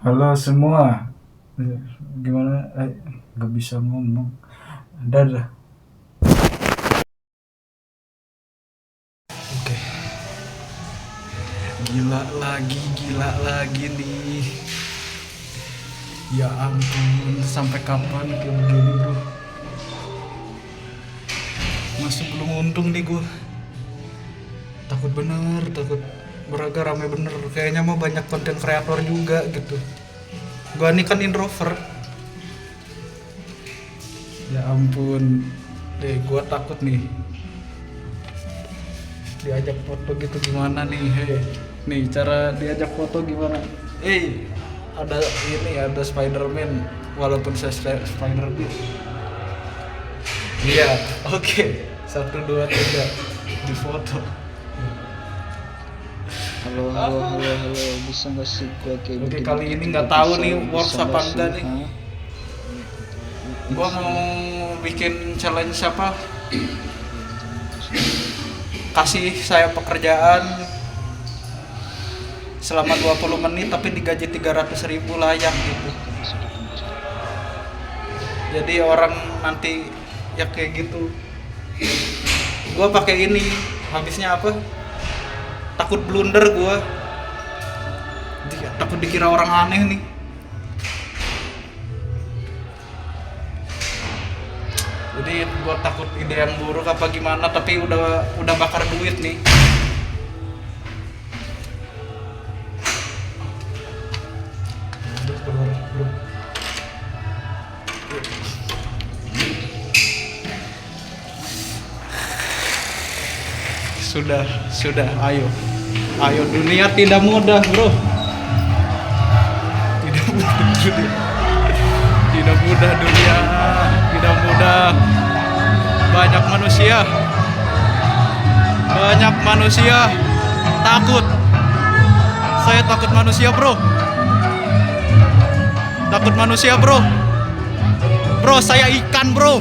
Halo semua. Gimana? Gak bisa ngomong. Dadah. Oke. Gila lagi nih. Ya ampun, sampai kapan kayak begini bro? Masih belum untung nih gue. Takut bener, takut beraga rame bener. Kayaknya mah banyak konten kreator juga gitu. Gua nih kan introvert. Ya ampun. Gua takut nih. Diajak foto gitu gimana nih? Hei. Nih cara diajak foto gimana? Ada ini ada Spider-Man walaupun saya Spider-Man. Iya, oke. Satu dua tiga di foto. Halo, halo, halo, halo, bisa nggak sih gua kayak Oke, begini? kali ini nggak tahu nih works bisa apa nggak enggak sih, nih. ha? Gua mau bikin challenge apa? Kasih saya pekerjaan selama 20 menit tapi digaji 300.000 layak gitu. Jadi orang nanti ya kayak gitu. Gua pakai ini, habisnya apa? Takut blunder gua. Takut dikira orang aneh nih. Jadi gua takut ide yang buruk apa gimana, tapi udah bakar duit nih. Sudah, ayo dunia tidak mudah bro, tidak mudah dunia, tidak mudah dunia, tidak mudah. Banyak manusia takut. Saya takut manusia bro, takut manusia bro. Bro saya ikan bro,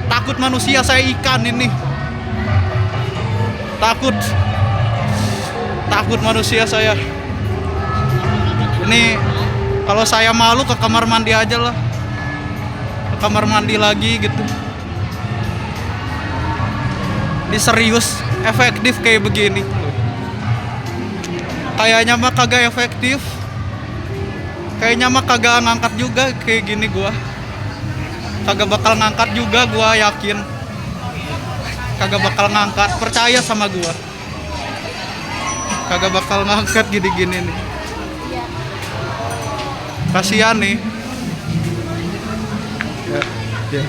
takut manusia, saya ikan ini. Takut manusia saya. Ini kalau saya malu ke kamar mandi aja lah. Ke kamar mandi lagi gitu. Ini serius, efektif kayak begini. Kayaknya mah kagak efektif. Kayaknya mah kagak ngangkat juga kayak gini gua. Kagak bakal ngangkat juga gua yakin. Kagak bakal ngangkat, percaya sama gua. Kagak bakal ngangkat gini-gini nih. Kasihan nih. Ya.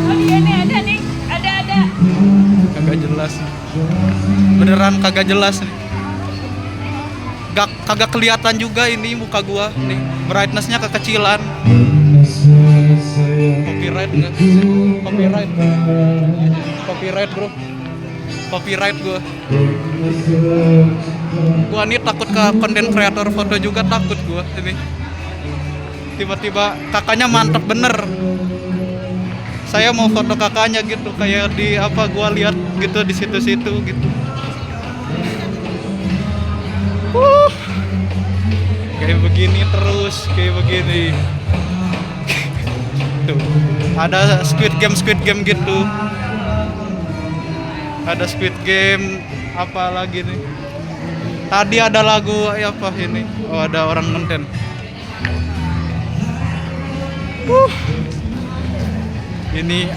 Oh iya nih ada. Kagak jelas. Beneran kagak jelas nih. Kagak kelihatan juga ini muka gua nih. Brightness-nya kekecilan. Copyright nggak? Copyright bro. Copyright gua nih takut ke konten kreator foto juga, takut gua ini. Tiba-tiba kakaknya mantep bener. Saya mau foto kakaknya gitu, kayak di apa gua lihat gitu di situ-situ gitu. Kayak begini terus, kayak begini. Tuh, ada Squid Game gitu. Ada Squid Game apa lagi nih? Tadi ada lagu apa ini? Oh, ada orang nonton. Ini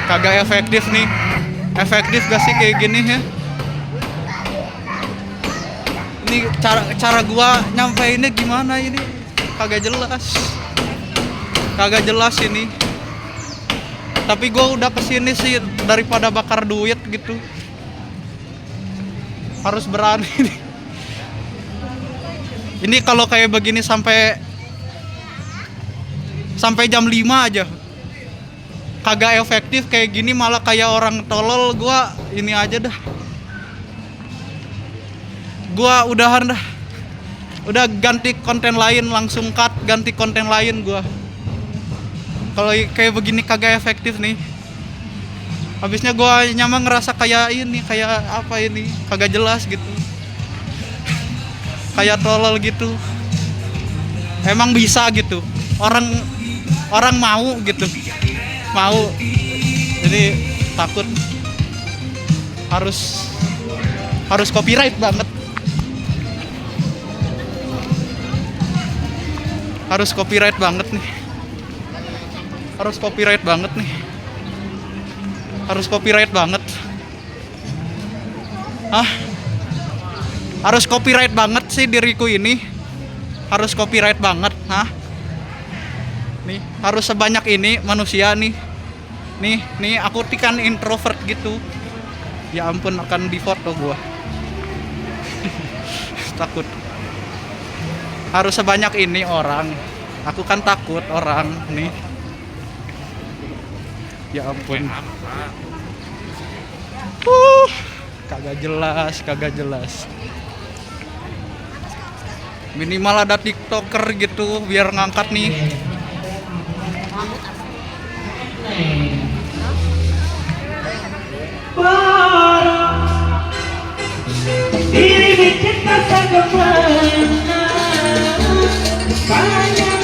kagak efektif nih. Efektif gak sih kayak gini ya? Ini cara gua nyampeinnya gimana ini? Kagak jelas ini. Tapi gue udah kesini sih daripada bakar duit gitu. Harus berani nih. Ini kalau kayak begini sampai jam 5 aja. Kagak efektif kayak gini, malah kayak orang tolol. Gua ini aja dah. Gua udahan dah. Udah ganti konten lain, langsung cut, ganti konten lain gua. Kalau kayak begini kagak efektif nih. Habisnya gua nyamang ngerasa kayak ini, kayak apa ini, kagak jelas gitu. Kayak tolol gitu. Emang bisa gitu. Orang mau gitu. Mau. Jadi takut harus copyright banget. Harus copyright banget nih. Harus copyright banget nih. Harus copyright banget. Harus copyright banget sih diriku ini. Harus copyright banget. Nih, harus sebanyak ini manusia nih. Nih aku kan introvert gitu. Ya ampun, akan difoto gua. Takut. Harus sebanyak ini orang. Aku kan takut orang nih. Ya ampun. Kagak jelas. Minimal ada TikToker gitu biar ngangkat nih. Diri cinta bagaimana bayangkan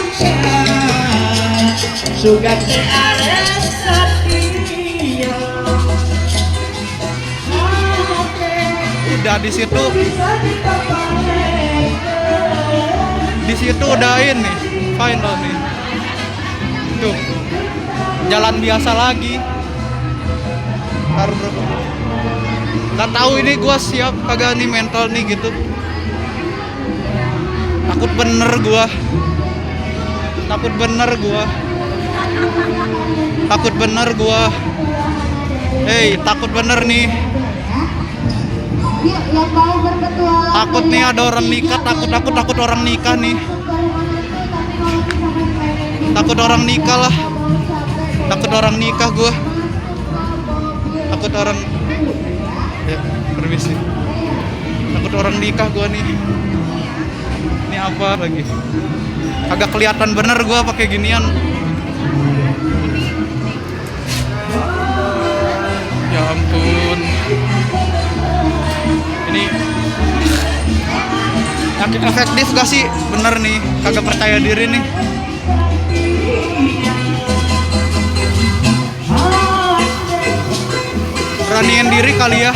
sudah ada setia. Udah di situ udah ini final nih. Tuh. Jalan biasa lagi. Gak tahu ini gua siap kagak nih mental nih gitu. Takut bener gua. Takut bener nih. Takut nih ada orang nikah, takut orang nikah nih. Takut orang nikah lah. Takut orang nikah gua. Takut orang ya, permisi. Takut orang nikah gua nih. Ini apa lagi? Agak kelihatan bener gua pakai ginian. Ya ampun. Ini yakin efektif gak sih? Bener nih, kagak percaya diri nih. Beraniin diri kali ya.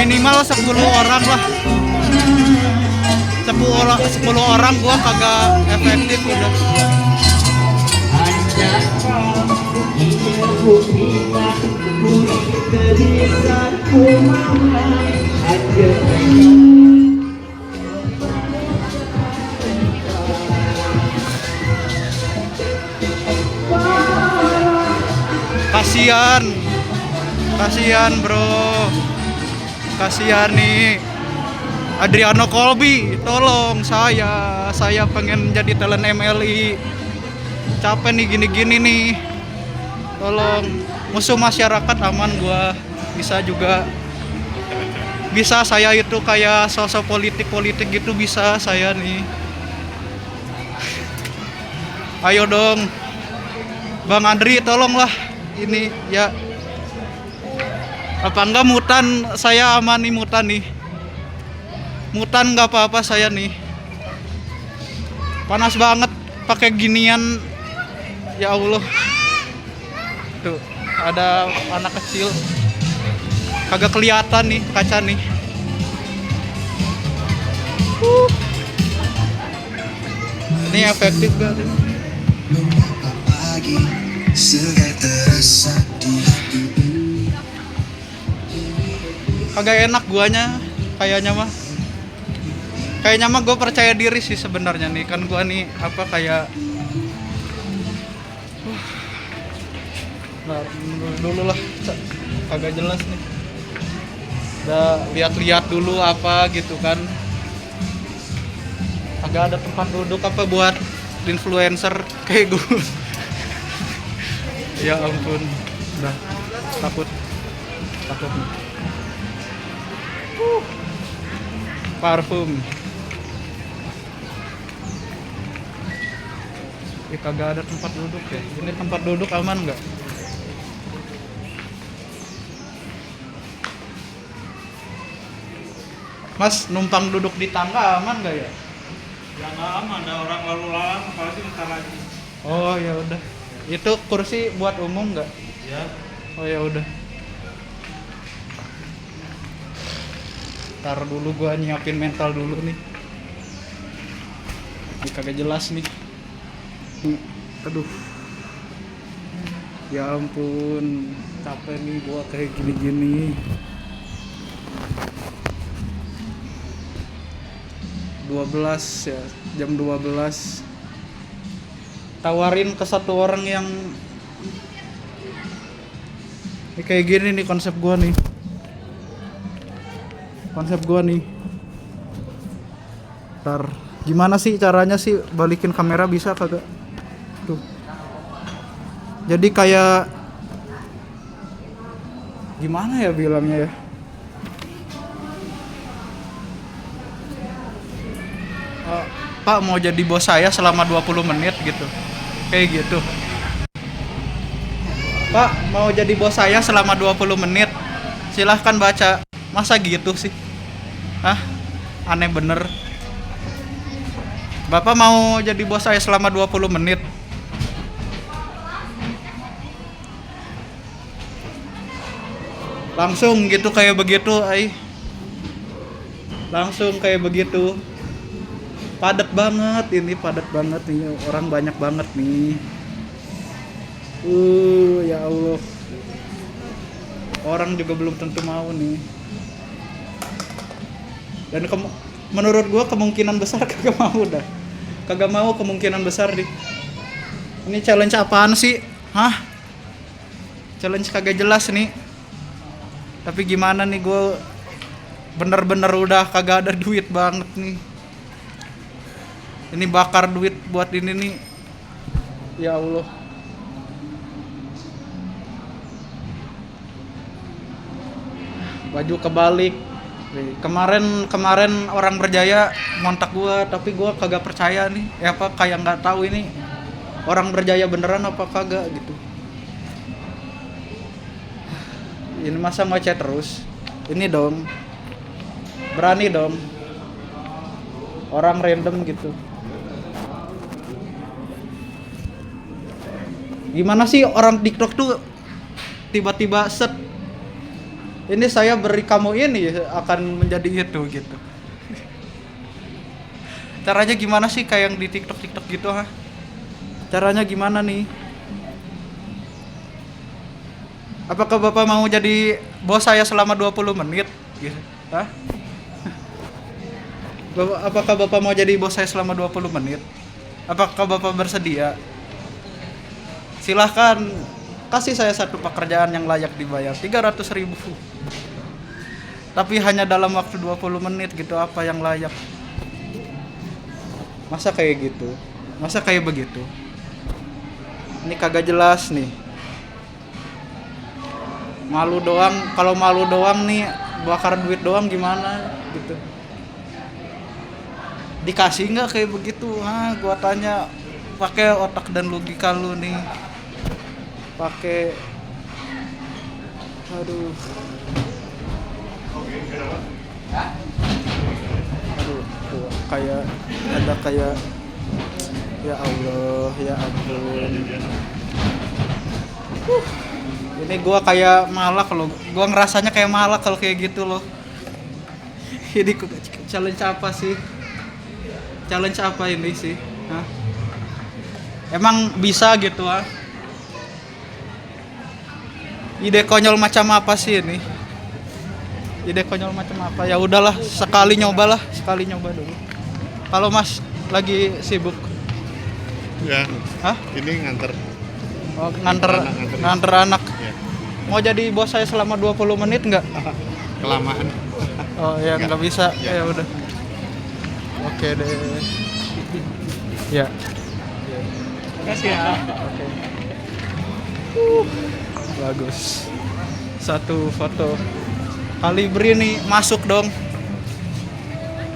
Minimal 10 orang lah. 10 orang gua kagak efektif udah. Kasihan bro. Kasihan nih Adriano Colby, tolong saya pengen jadi talent MLI. Capek nih gini-gini nih. Tolong, musuh masyarakat aman gua. Bisa saya itu kayak sosok politik gitu, bisa saya nih. Ayo dong Bang Andri, tolonglah ini ya. Apa enggak mutan, saya aman nih mutan nih. Mutan nggak apa-apa saya nih. Panas banget pakai ginian. Ya Allah. Tuh, ada anak kecil. Kagak kelihatan nih kaca nih. Ini efektif gak? Kagak enak guanya, kayaknya mah gue percaya diri sih sebenarnya nih, kan gua nih apa kayak nah, dulu lah kagak jelas nih. Udah lihat-lihat dulu apa gitu kan. Agak ada tempat duduk apa buat influencer kayak gue. Ya ampun, udah takut nih. Parfum. Kagak ada tempat duduk ya. Ini tempat duduk aman nggak? Mas numpang duduk di tangga aman gak ya? Ya nggak aman, ada orang lalu lalang apalagi bentar lagi. Oh ya udah. Itu kursi buat umum nggak? Ya. Oh ya udah. Ntar dulu gua nyiapin mental dulu nih. Ini kagak jelas nih. Aduh. Ya ampun, capek nih gua kayak gini-gini. 12 ya, jam 12. Tawarin ke satu orang yang ini kayak gini nih konsep gua nih. Konsep gua nih. Ntar gimana sih caranya sih balikin kamera bisa kagak? Tuh. Jadi kayak gimana ya bilangnya ya? Pak mau jadi bos saya selama 20 menit gitu. Kayak gitu. Pak mau jadi bos saya selama 20 menit. Silahkan baca. Masa gitu sih? Hah? Aneh bener. Bapak mau jadi bos saya selama 20 menit. Langsung gitu kayak begitu, ay. Langsung kayak begitu. Padat banget ini, padat banget nih, orang banyak banget nih. Ya Allah. Orang juga belum tentu mau nih. Dan menurut gua kemungkinan besar kagak mau dah. Kagak mau kemungkinan besar nih. Ini challenge apaan sih? Hah? Challenge kagak jelas nih. Tapi gimana nih, gua bener-bener udah kagak ada duit banget nih. Ini bakar duit buat ini nih. Ya Allah. Baju kebalik. Kemarin orang berjaya ngontak gua, tapi gua kagak percaya nih. Ya apa kayak nggak tahu ini orang berjaya beneran apa kagak gitu. Ini masa ngechat terus. Ini dong. Berani dong. Orang random gitu. Gimana sih orang TikTok tuh tiba-tiba set, ini saya beri kamu ini akan menjadi itu gitu. Caranya gimana sih kayak yang di TikTok gitu, ha? Caranya gimana nih? Apakah Bapak mau jadi bos saya selama 20 menit gitu? Hah? Apakah Bapak mau jadi bos saya selama 20 menit? Apakah Bapak bersedia? Silahkan kasih saya satu pekerjaan yang layak dibayar 300.000. Tapi hanya dalam waktu 20 menit gitu, apa yang layak? Masa kayak gitu? Masa kayak begitu? Ini kagak jelas nih. Malu doang, kalau malu doang nih, bakar duit doang gimana gitu. Dikasih nggak kayak begitu? Gua tanya, pakai otak dan logika lu nih. Pakai, aduh, tuh, kayak ada kayak, ya Allah, ya ampun. Ini gua kayak malak loh, gua ngerasanya kayak malak kalau kayak gitu loh. Ini challenge apa sih? Challenge apa ini sih? Hah? Emang bisa gitu, ah? Ide konyol macam apa sih ini? Ide konyol macam apa? Ya udahlah, sekali nyoba dulu. Kalau Mas lagi sibuk? Ya. Hah? Ini nganter. Oh, nganter anak. Ya. Mau jadi bos saya selama 20 menit nggak? Kelamaan. Oh ya nggak bisa. Ya. Ya udah. Oke deh. Ya. Makasih ya. Oke. Bagus. Satu foto. Kalibri nih masuk dong.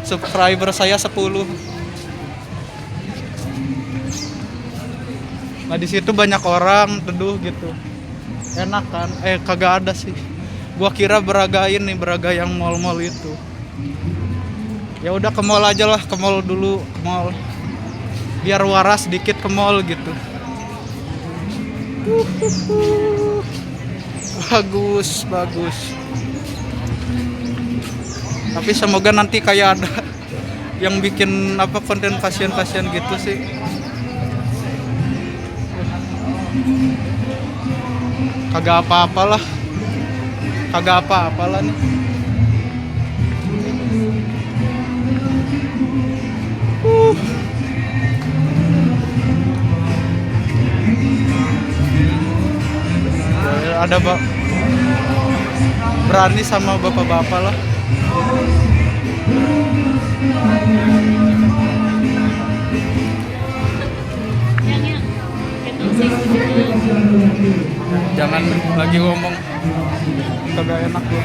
Subscriber saya 10. Nah di situ banyak orang teduh gitu. Enak kan? Kagak ada sih. Gua kira beragain nih, beraga yang mall-mall itu. Ya udah ke mall aja lah, ke mall dulu, ke mall. Biar waras dikit ke mall gitu. Bagus, bagus. Tapi semoga nanti kayak ada yang bikin apa konten kasihan-kasihan gitu sih. Kagak apa-apalah. Kagak apa-apalah nih. Ada berani sama bapak-bapak lah. Jangan lagi ngomong, kagak enak gua.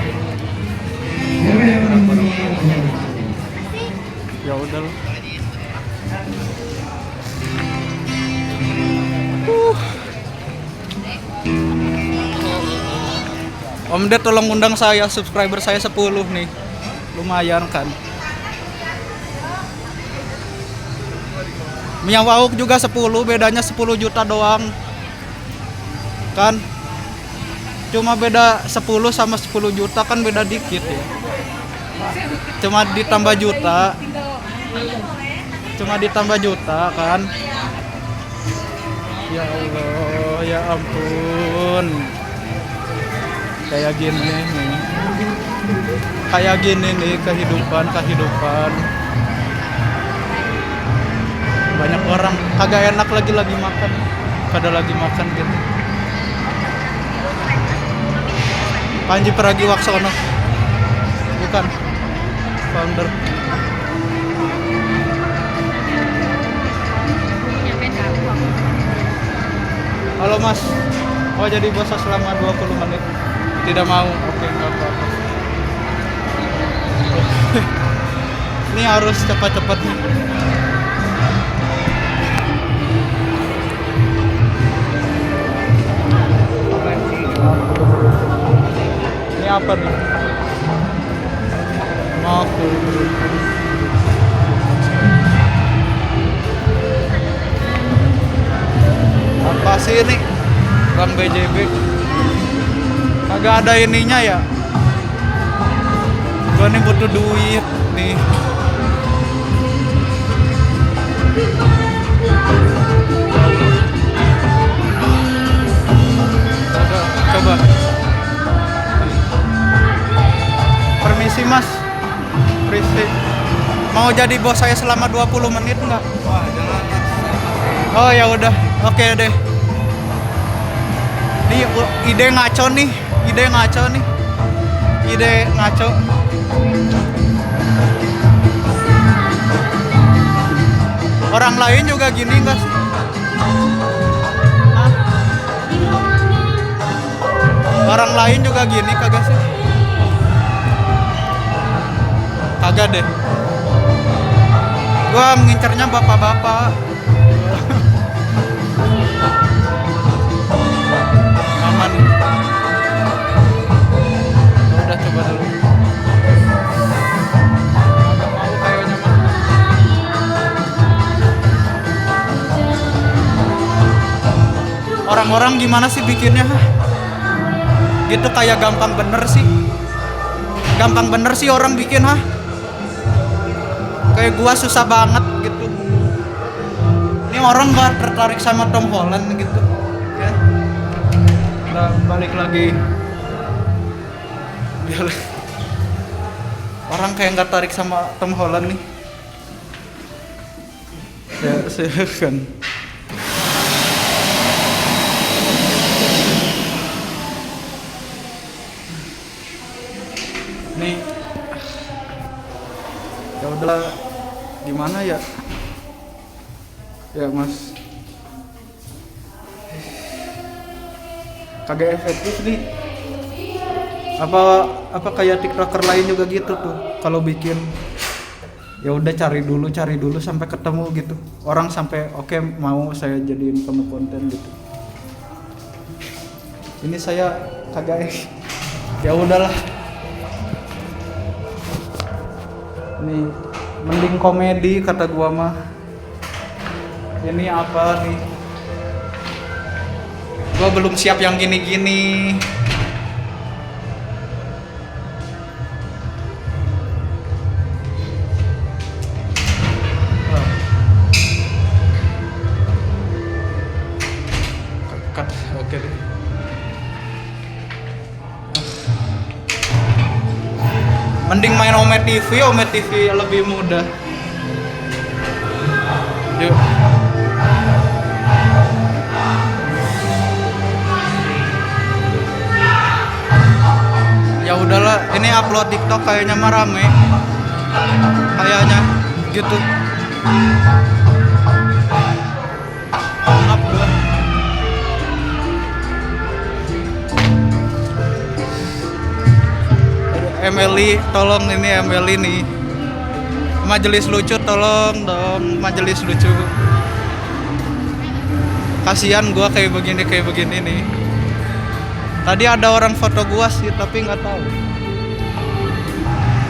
Ya udah lah. Om Ded tolong undang saya, subscriber saya 10 nih. Lumayan kan. Mia Wauk juga 10, bedanya 10 juta doang. Kan? Cuma beda 10 sama 10 juta kan beda dikit ya. Cuma ditambah juta. Cuma ditambah juta kan. Ya Allah, ya ampun. Kayak gini nih. Kayak gini nih kehidupan. Banyak orang kagak enak lagi makan. Pada lagi makan gitu. Panji Pragiwaksono. Bukan. Founder. Halo Mas. Oh jadi bos selama 20 menit. Tidak mau. Oke, enggak apa-apa. Ini harus cepat-cepat nih. Ini apa nih? Maaf. Apa sih ini? Bang BJB. Kagak ada ininya ya. Gua nih butuh duit nih. Coba. Permisi Mas. Permisi. Mau jadi bos saya selama 20 menit enggak? Wah, jangan. Oh ya udah. Oke deh. Ini ide ngaco nih. Ide ngaco. Orang lain juga gini enggak sih? Hah? Orang lain juga gini kagak sih? Kagak deh. Gua ngincernya bapak-bapak. Aman. Udah coba dulu. Agak mau kayaknya mah. Orang-orang gimana sih bikinnya? Gitu kayak gampang bener sih. Gampang bener sih orang bikin Kayak gua susah banget gitu. Ini orang gak tertarik sama Tom Holland gitu. Ya. Nah, balik lagi. Orang kayak nggak tarik sama Tom Holland nih. Ya, kan. Nih. Ya udah gimana ya? Ya, Mas. Kagak efektif nih. Apa kayak TikToker lain juga gitu tuh kalau bikin ya udah cari dulu sampai ketemu gitu orang sampai oke, mau saya jadiin kamu konten gitu. Ini saya kagak ya udahlah. Nih Mending komedi kata gua mah. Ini apa nih? Gua belum siap yang gini-gini. Cut, oke deh. Mending main Ome TV lebih mudah. Yuk. Ya udahlah, ini upload TikTok kayaknya mah rame. Kayaknya gitu. Maaf gua. Emily, tolong ini Emily nih. Majelis lucu tolong dong, majelis lucu. Kasihan gua kayak begini nih. Tadi ada orang foto gua sih, tapi nggak tahu.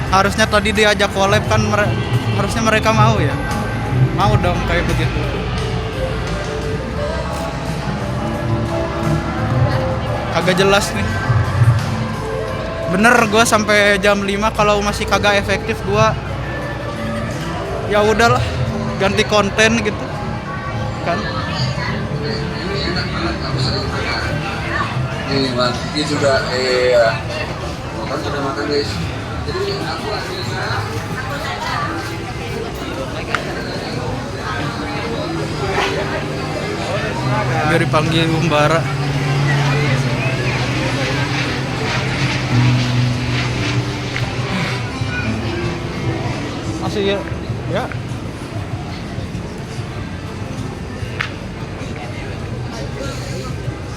Harusnya tadi diajak collab kan, harusnya mereka mau ya. Mau dong kayak begitu. Kagak jelas nih. Bener gua sampai jam 5 kalau masih kagak efektif gua ya udahlah ganti konten gitu kan. Ini bang, ini sudah makan sudah makan guys. Biar dipanggil Umbara. Masih ya? Ya.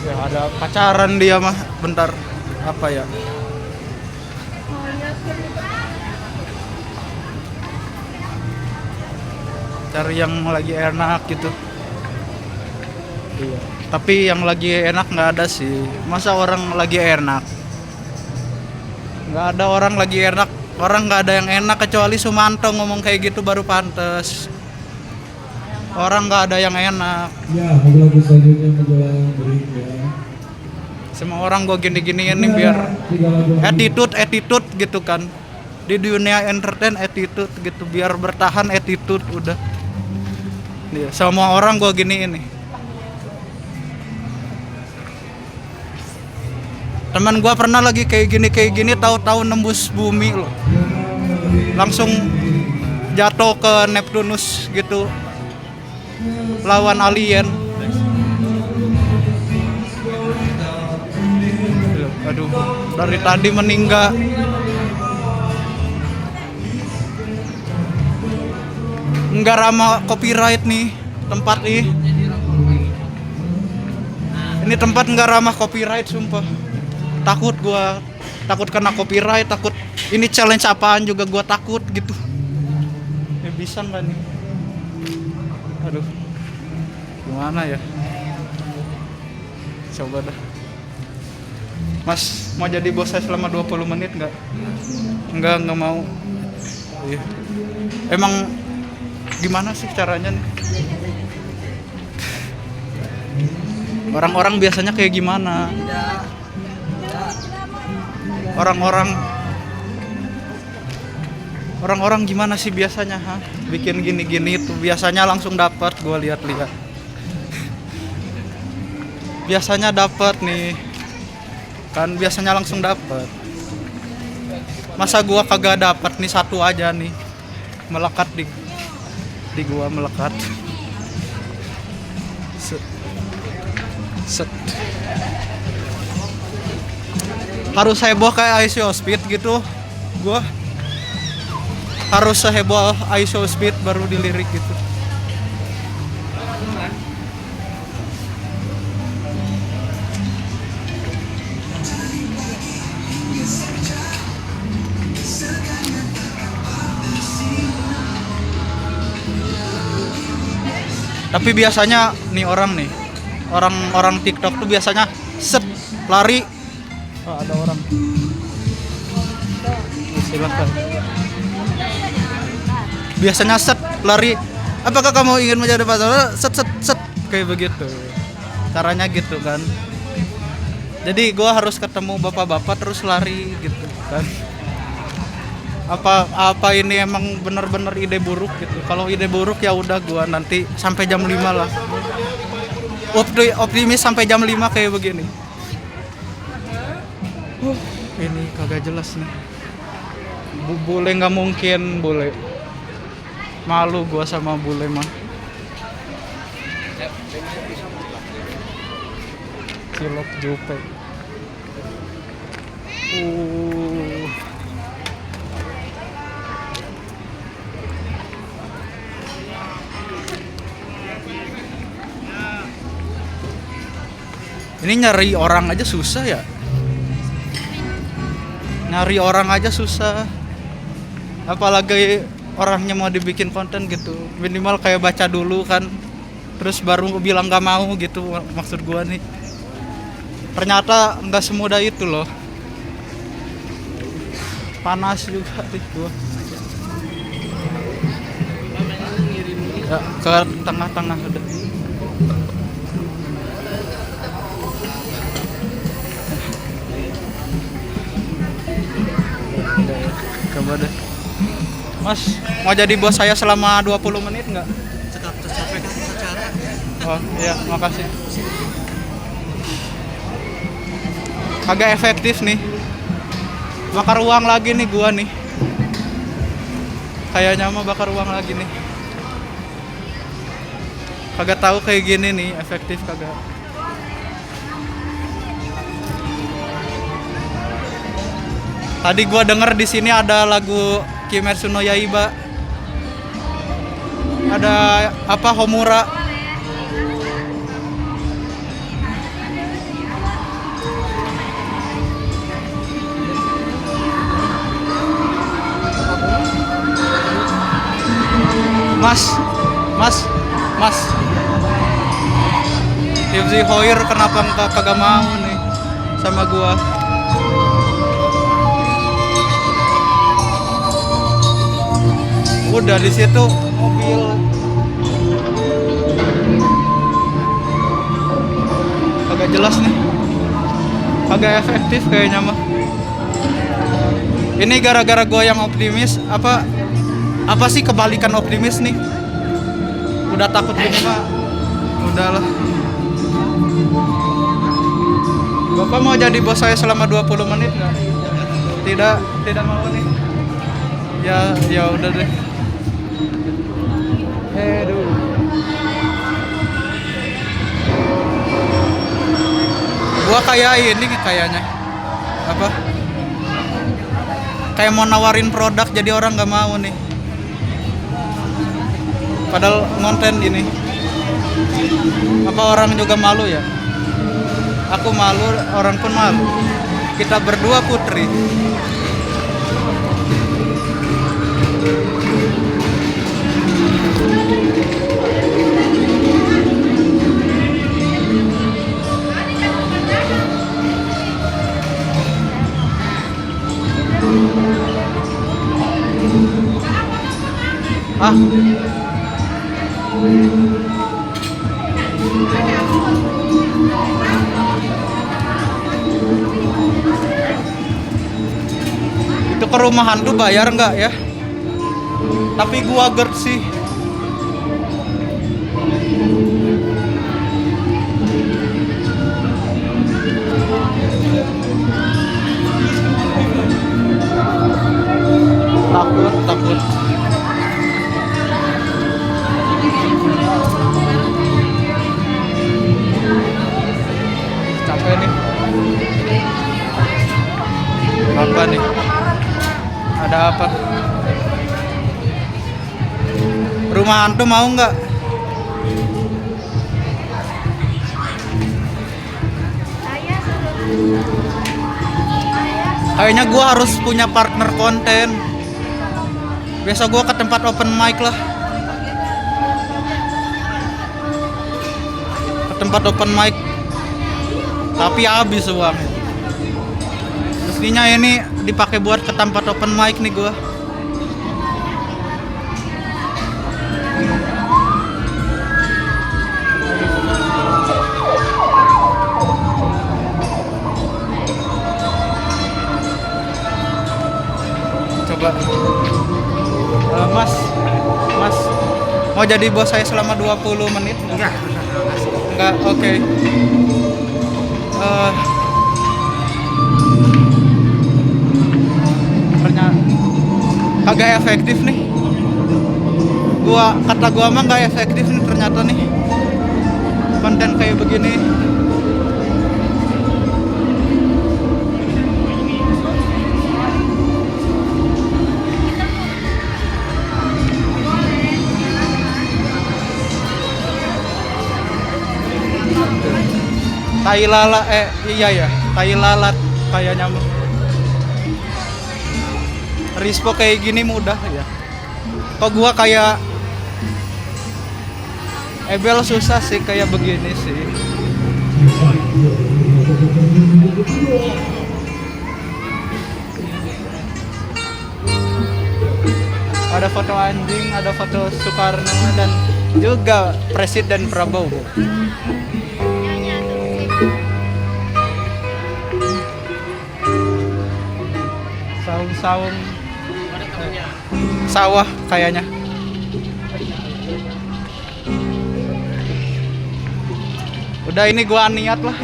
Ya ada pacaran dia mah, bentar. Apa ya? Cari yang lagi enak gitu. Iya. Tapi yang lagi enak nggak ada sih. Masa orang lagi enak? Nggak ada orang lagi enak. Orang nggak ada yang enak kecuali Sumanto ngomong kayak gitu baru pantes. Orang nggak ada yang enak. Ya, lagu selanjutnya menjelang break ya. Semua orang gue gini-giniin nih biar attitude gitu kan. Di dunia entertain attitude gitu, biar bertahan attitude udah. Iya, semua orang gue giniin nih. Teman gue pernah lagi kayak gini tahu-tahu nembus bumi loh. Langsung jatuh ke Neptunus gitu. Lawan alien. Aduh, dari tadi meninggal. Enggak ramah copyright nih tempat nih. Ini tempat enggak ramah copyright sumpah. Takut kena copyright, takut ini challenge apaan juga gua takut gitu. Ya bisa nggak nih? Aduh, gimana ya? Coba dah. Mas, mau jadi bos saya selama 20 menit nggak? Nggak mau. Iya. Emang gimana sih caranya nih? Orang-orang biasanya kayak gimana? Orang-orang gimana sih biasanya, ha? Bikin gini-gini tuh biasanya langsung dapat, gua lihat-lihat. Biasanya dapat nih. Kan biasanya langsung dapat. Masa gua kagak dapat nih satu aja nih. Melekat di gua melekat. Set. Harus heboh kayak ISO Speed gitu. Gua harus seheboh ISO Speed baru dilirik gitu. Tapi biasanya nih orang TikTok tuh biasanya set lari. Oh, ada orang. Silakan. biasanya set lari, apakah kamu ingin menjadi pahlawan, set set set kayak begitu caranya gitu kan. Jadi gua harus ketemu bapak-bapak terus lari gitu kan. Apa ini emang bener-bener ide buruk gitu. Kalau ide buruk ya udah gua nanti sampai jam 5 lah. Optimis sampai jam 5 kayak begini. Ini kagak jelas nih. Bule nggak mungkin bule. Malu gua sama bule mah. Cilok Jupe. Ini nyari orang aja susah ya. Nyari orang aja susah. Apalagi orangnya mau dibikin konten gitu. Minimal kayak baca dulu kan. Terus baru bilang gak mau gitu maksud gua nih. Ternyata nggak semudah itu loh. Panas juga nih gua. Ya, ke tengah-tengah udah. Coba deh. Mas, mau jadi bos saya selama 20 menit nggak? Tercapai secara. Oh iya, makasih. Agak efektif nih. Bakar uang lagi nih gua nih. Kayaknya mah bakar uang lagi nih. Kagak tahu kayak gini nih, efektif kagak. Tadi gua denger di sini ada lagu Kimetsu no Yaiba. Ada apa Homura. Mas. Hifzi Hoir kenapa kagak mau nih sama gua? Udah di situ mobil. Kagak jelas nih. Kagak efektif kayaknya mah. Ini gara-gara gua yang optimis apa sih kebalikan optimis nih? Udah takut gini mah. Udahlah. Bapak mau jadi bos saya selama 20 menit nggak? Tidak mau nih. Ya udah deh. Aduh. Gua kayak ini kayaknya. Apa? Kayak mau nawarin produk jadi orang nggak mau nih. Padahal konten ini. Apa orang juga malu ya? Aku malu, orang pun malu. Kita berdua putri. Itu ke rumah hantu bayar nggak ya? Tapi gua GERD sih. Takut. Capek nih. Apa nih? Ada apa? Rumah hantu mau nggak? Kayaknya gua harus punya partner konten. Biasa gua ke tempat open mic lah. Ke tempat open mic. Tapi habis uangnya. Mestinya ini dipakai buat ke tempat open mic nih gua. coba. Mas, Mas mau jadi bos saya selama 20 menit? Enggak, oke. Ternyata kagak efektif nih. Kata gua mah nggak efektif nih ternyata nih. Konten kayak begini. Tai lala, iya ya, tai lalat kayaknya mah. Rispo kayak gini mudah ya. Kok gua kayak Ebel susah sih kayak begini sih. Ada foto anjing, ada foto Soekarno dan juga Presiden Prabowo. Saung-saung sawah kayaknya. Udah ini gua niat lah.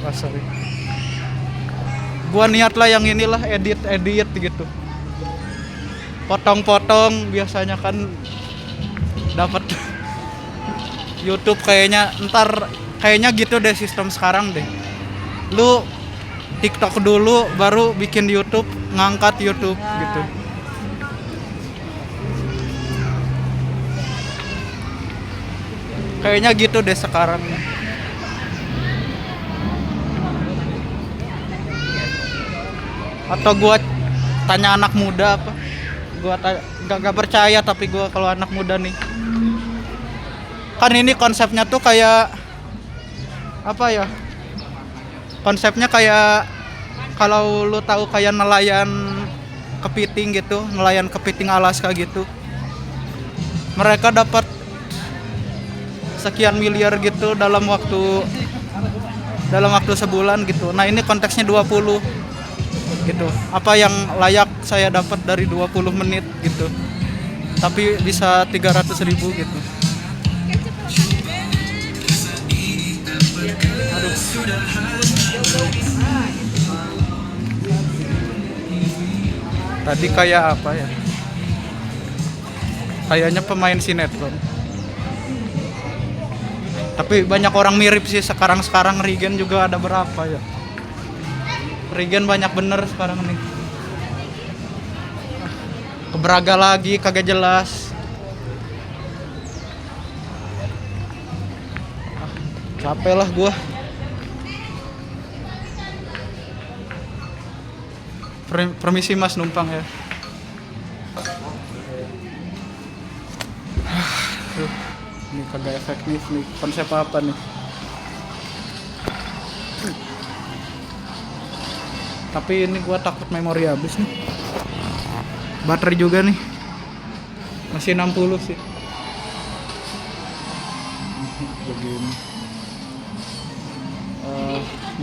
Oh, sorry. Gua niat lah yang inilah edit gitu. Potong-potong biasanya kan dapat YouTube kayaknya kayaknya gitu deh sistem sekarang deh. Lu TikTok dulu baru bikin YouTube, ngangkat YouTube gitu. Kayaknya gitu deh sekarang. Atau gua tanya anak muda apa? Gua gak percaya tapi gua kalau anak muda nih. Kan ini konsepnya tuh kayak apa ya? Konsepnya kayak kalau lu tahu kayak nelayan kepiting gitu, nelayan kepiting Alaska gitu. Mereka dapat sekian miliar gitu dalam waktu sebulan gitu. Nah, ini konteksnya 20 gitu. Apa yang layak saya dapat dari 20 menit gitu. Tapi bisa 300.000 gitu. Aduh. Tadi kayak apa ya? Kayaknya pemain sinetron. Tapi banyak orang mirip sih sekarang Regen juga ada berapa ya? Regen banyak bener sekarang nih. Kebraga lagi kagak jelas. Capek lah gua. Permisi Mas numpang ya. Ini kagak efektif nih. Konsep apa nih? Tapi ini gua takut memori habis nih. Baterai juga nih. Masih 60 sih. Begini.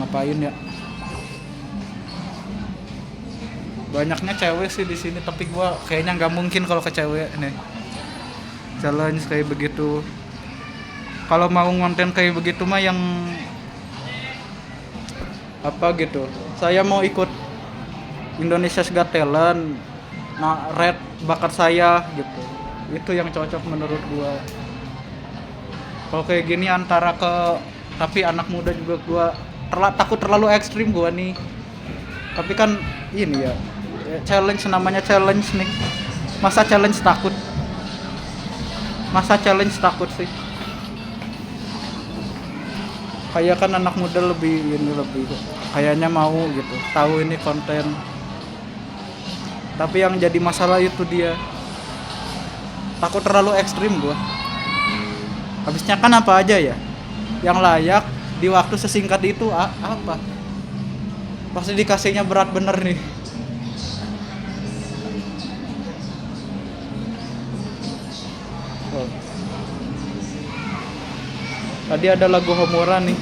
Ngapain ya? Banyaknya cewek sih di sini, tapi gua kayaknya nggak mungkin kalau ke cewek nih. Challenge kayak begitu. Kalau mau konten kayak begitu mah yang apa gitu. Saya mau ikut Indonesia's Got Talent. Nah, red bakat saya gitu. Itu yang cocok menurut gua. Kalau kayak gini antara tapi anak muda juga gua takut terlalu ekstrim gua nih. Tapi kan ini ya challenge, namanya challenge nih. Masa challenge takut sih. Kayak kan anak muda lebih kayaknya mau gitu, tahu ini konten. Tapi yang jadi masalah itu dia takut terlalu ekstrim gua. Habisnya kan apa aja ya yang layak di waktu sesingkat itu apa? Pasti dikasihnya berat bener nih. Oh. Tadi ada lagu Homura nih.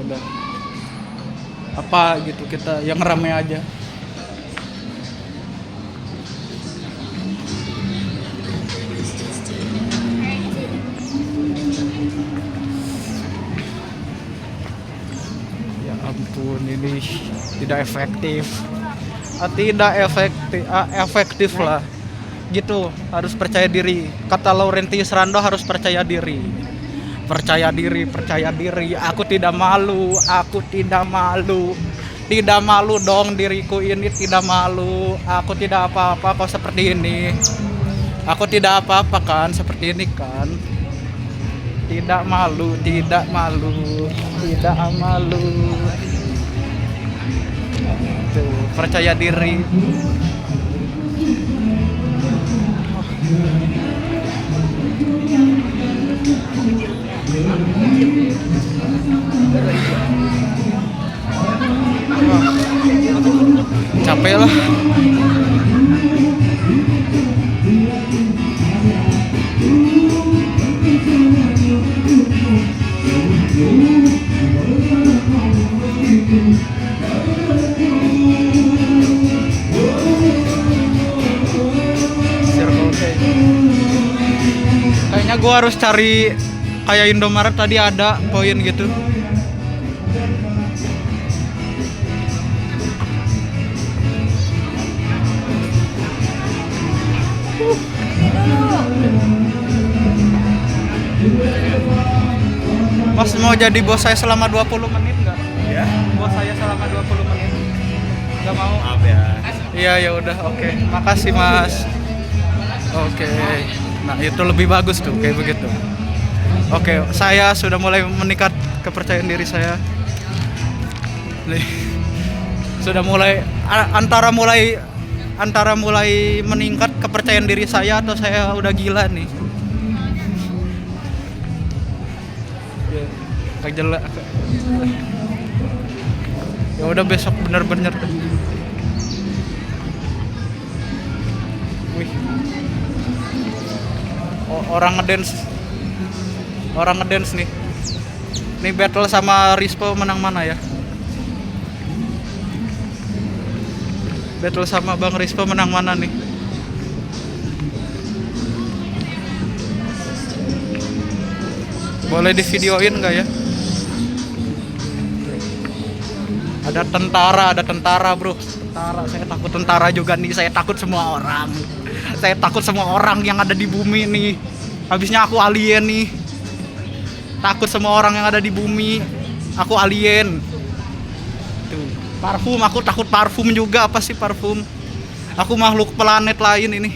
udah apa gitu, kita yang rame aja. Ya ampun, ini tidak efektif. Tidak efektif lah gitu. Harus percaya diri, kata Laurentius Rando, harus percaya diri. Percaya diri. Aku tidak malu dong, diriku ini tidak malu. Aku tidak apa-apa kok seperti ini. Aku tidak apa-apa kan seperti ini kan. Tidak malu. Tuh, percaya diri. Capek lah. Kayaknya gua harus cari kayak Indomaret tadi ada poin gitu. Mas mau jadi bos saya selama 20 menit nggak? Ya. Bos saya selama 20 menit. Nggak mau? Maaf ya. Iya ya udah, oke. Makasih Mas. Oke. Nah, itu lebih bagus tuh kayak begitu. Oke, saya sudah mulai meningkat kepercayaan diri saya. Nih. Sudah mulai antara mulai meningkat kepercayaan diri saya atau saya udah gila nih. Kejelek. Ya udah besok bener-bener deh. Wih. Orang ngedance nih. Nih battle sama Rispo menang mana ya? Battle sama Bang Rispo menang mana nih? Boleh di videoin nggak ya? Ada tentara bro. Saya takut tentara juga nih. Saya takut semua orang yang ada di bumi nih. Habisnya aku alien nih. Takut semua orang yang ada di bumi. Aku alien. Tuh, parfum, aku takut parfum juga. Apa sih parfum? Aku makhluk planet lain ini.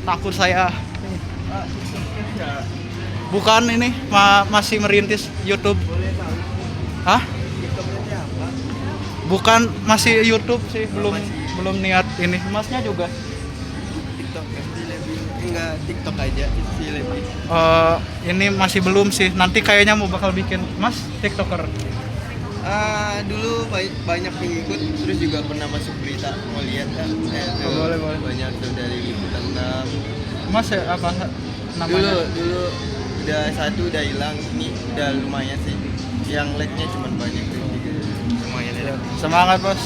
Takut saya. Bukan ini, masih merintis YouTube. Hah? Bukan, masih YouTube sih, belum niat ini. Masnya juga. TikTok enggak TikTok aja sih lebih. Ini masih belum sih. Nanti kayaknya mau bakal bikin. Mas TikToker. Dulu banyak pengikut, terus juga pernah masuk berita, mau lihat kan? Boleh. Banyak tuh dari liputan 6. Mas ya, apa namanya? Dulu udah satu udah hilang, ini udah lumayan sih. Yang like-nya cuma banyak tuh. Lumayan ya. Semangat bos.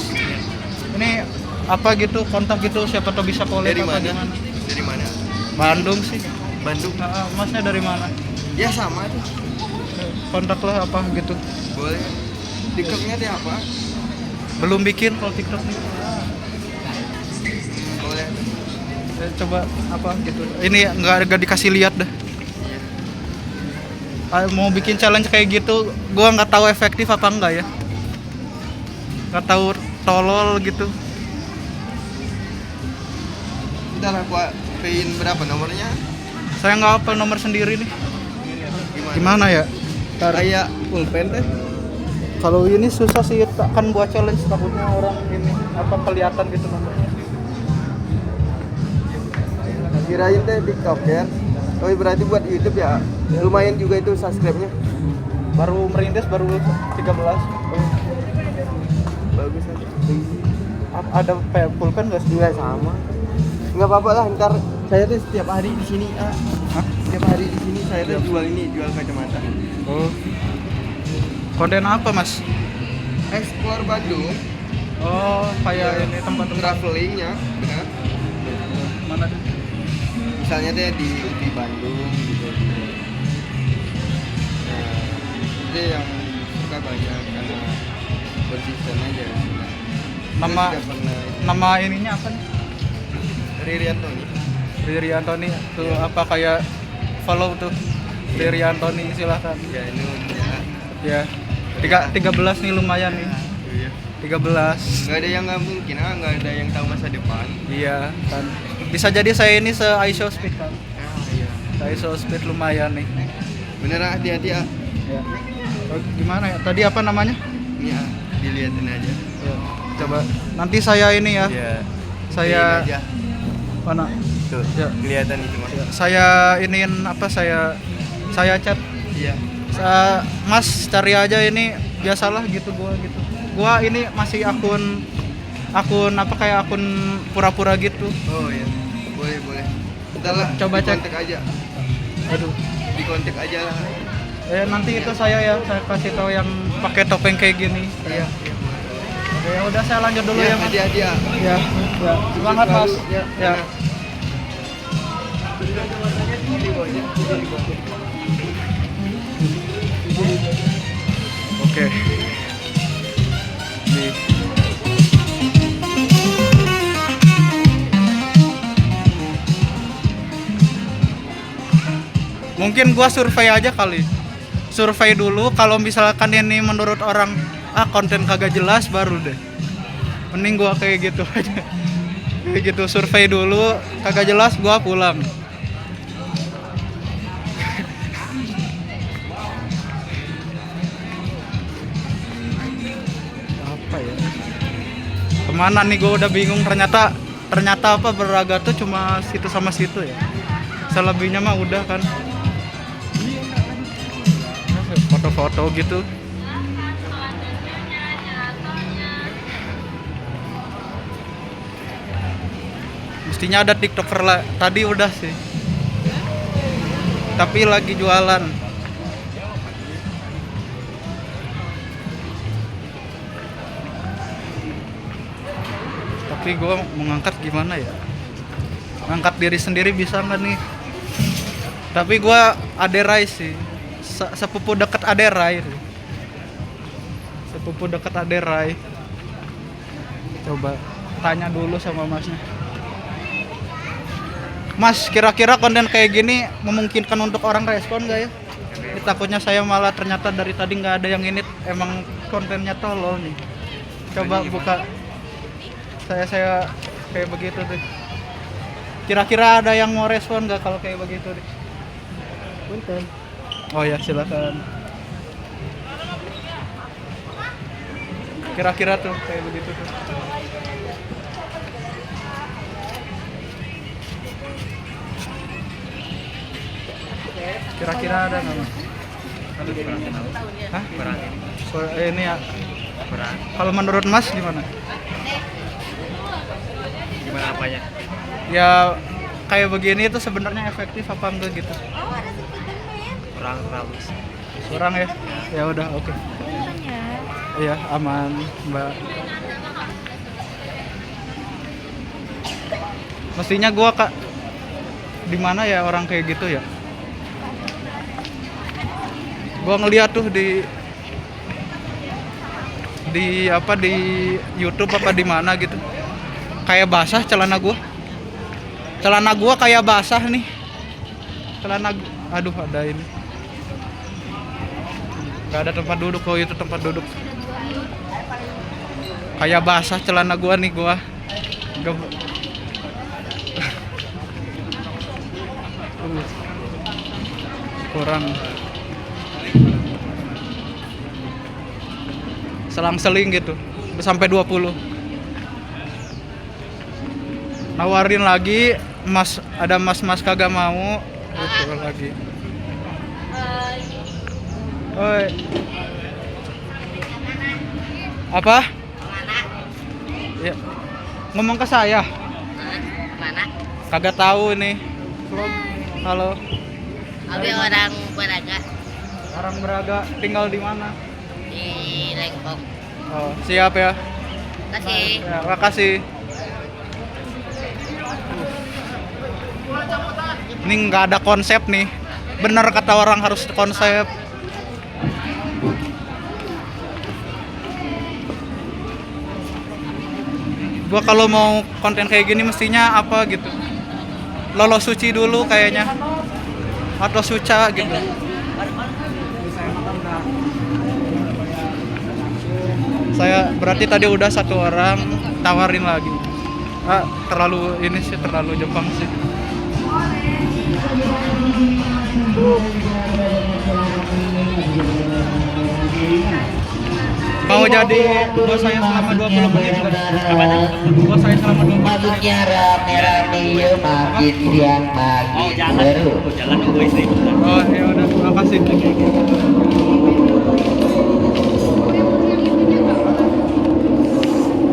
Ini apa gitu, kontak gitu, siapa tuh bisa collab Dari apa mana? gimana? Dari mana? Bandung sih. Bandung. Masnya dari mana? Ya sama tuh. Kontak lah apa gitu. Boleh. TikToknya dia apa? Belum bikin kalau TikTok nih. Boleh. Coba apa gitu. Ini nggak dikasih lihat dah. Mau bikin challenge kayak gitu, gua nggak tahu efektif apa enggak ya. Nggak tahu, tolol gitu. Ntar aku pin berapa nomornya? Saya nggak hafal nomor sendiri nih. Gimana ya? Kayak pulpen teh. Kalau ini susah sih, kan buat challenge takutnya orang ini apa kelihatan gitu nomornya. Kirain teh TikTok ya. Oh berarti buat YouTube ya. Lumayan juga itu subscribe-nya. Baru merintis, baru 13. Bagus aja. Ada pulpen nggak sih? Enggak sama. Enggak apa-apa lah, ntar saya tuh setiap hari di sini. Setiap hari di sini saya tuh jual kacamata. Oh. Konten apa mas? Explore Bandung, Oh kayak ini tempat-tempat travelingnya, benar. mana tuh? Misalnya teh di Bandung gitu. Nah, itu yang suka banyak karena konsisten aja. Nama Saya tidak pernah nama ininya apa nih? Riri Antoni. Riri Antoni tuh apa kayak follow tuh Riri Antoni silahkan. Ya ini ya. Ya 13 nih lumayan nih. Iya. 13. Nggak ada yang nggak mungkin, nggak ada yang tahu masa depan. Iya kan. Bisa jadi saya ini se-ISO speed kan. Iya. Se-ISO speed lumayan nih. Beneran hati-hati ya. Ya. Oh, gimana ya? Tadi apa namanya? Ini ya, dilihatin aja. Ya. Coba nanti saya ini ya. Iya. Saya Ini aja. mana? Tuh, Ya. kelihatan itu mas. Saya iniin apa saya chat. Iya. Mas cari aja ini biasalah gitu gua ini masih akun apa kayak akun pura-pura gitu. Oh iya. Boleh. Ntar lah. Coba cek. Kontak aja. Aduh Di kontak aja lah. nanti itu saya kasih tahu yang pakai topeng kayak gini. Iya. Oke ya udah saya lanjut dulu Iya, ya mas. hati-hati ya. Ya semangat mas. Ya. Oke. Mungkin gua survei aja kali. Survei dulu kalau misalkan ini menurut orang konten kagak jelas baru deh. Mending gua kayak gitu aja. Kayak gitu survei dulu kagak jelas gua pulang. Apa ya? Kemana nih gua udah bingung ternyata apa Braga tuh cuma situ sama situ ya. Selebihnya mah udah kan. Foto-foto gitu. Mestinya ada TikToker lah. Tadi udah sih. Tapi lagi jualan. Tapi gue mau ngangkat gimana ya? Ngangkat diri sendiri bisa nggak nih? Tapi gue Aderai sih. Sepupu dekat Aderai. Sepupu dekat Aderai. Coba tanya dulu sama masnya. Mas, kira-kira konten kayak gini memungkinkan untuk orang respon nggak ya? Takutnya saya malah ternyata dari tadi nggak ada yang ini, emang kontennya tolol nih. Coba buka. Saya kayak begitu deh. Kira-kira ada yang mau respon nggak kalau kayak begitu deh? Punten. Oh ya silakan. Kira-kira tuh kayak begitu tuh. Kira-kira ada nggak mas? Hah? Ini ya. Kalau menurut mas gimana? Gimana apanya? Ya kayak begini itu sebenarnya efektif apa enggak gitu? Kurang terlalu. Kurang ya? Ya udah oke. Iya aman mbak. Mestinya gua kak di mana ya orang kayak gitu ya? Gua ngeliat tuh di apa di YouTube apa di mana gitu. Kayak basah celana gua kayak basah nih. Aduh ada ini. Gak ada tempat duduk kok itu tempat duduk. Kayak basah celana gua nih gua. Kurang. Selang-seling gitu. Sampai 20. Nawarin lagi, mas ada mas kagak mau gitu lagi. Oi. Apa? Ya. Ngomong ke saya. Mana? Kagak tahu ini. Vlog. Halo. Abi orang Braga Orang Braga tinggal di mana? di di Lengkong. Oh, siap ya. Kasih. Ya, makasih. Ini nggak ada konsep nih. Bener kata orang harus konsep. Gua kalau mau konten kayak gini mestinya apa gitu. Lolos suci dulu kayaknya. Atau suca gitu. Saya berarti tadi udah satu orang tawarin lagi. Terlalu ini sih, terlalu Jepang sih. Mau jadi bos saya selama 20 menit kan? Bos saya selama 20 menit. Masuknya rame-rame yuk, makin siang makin seru. Oh ya udah, makasih.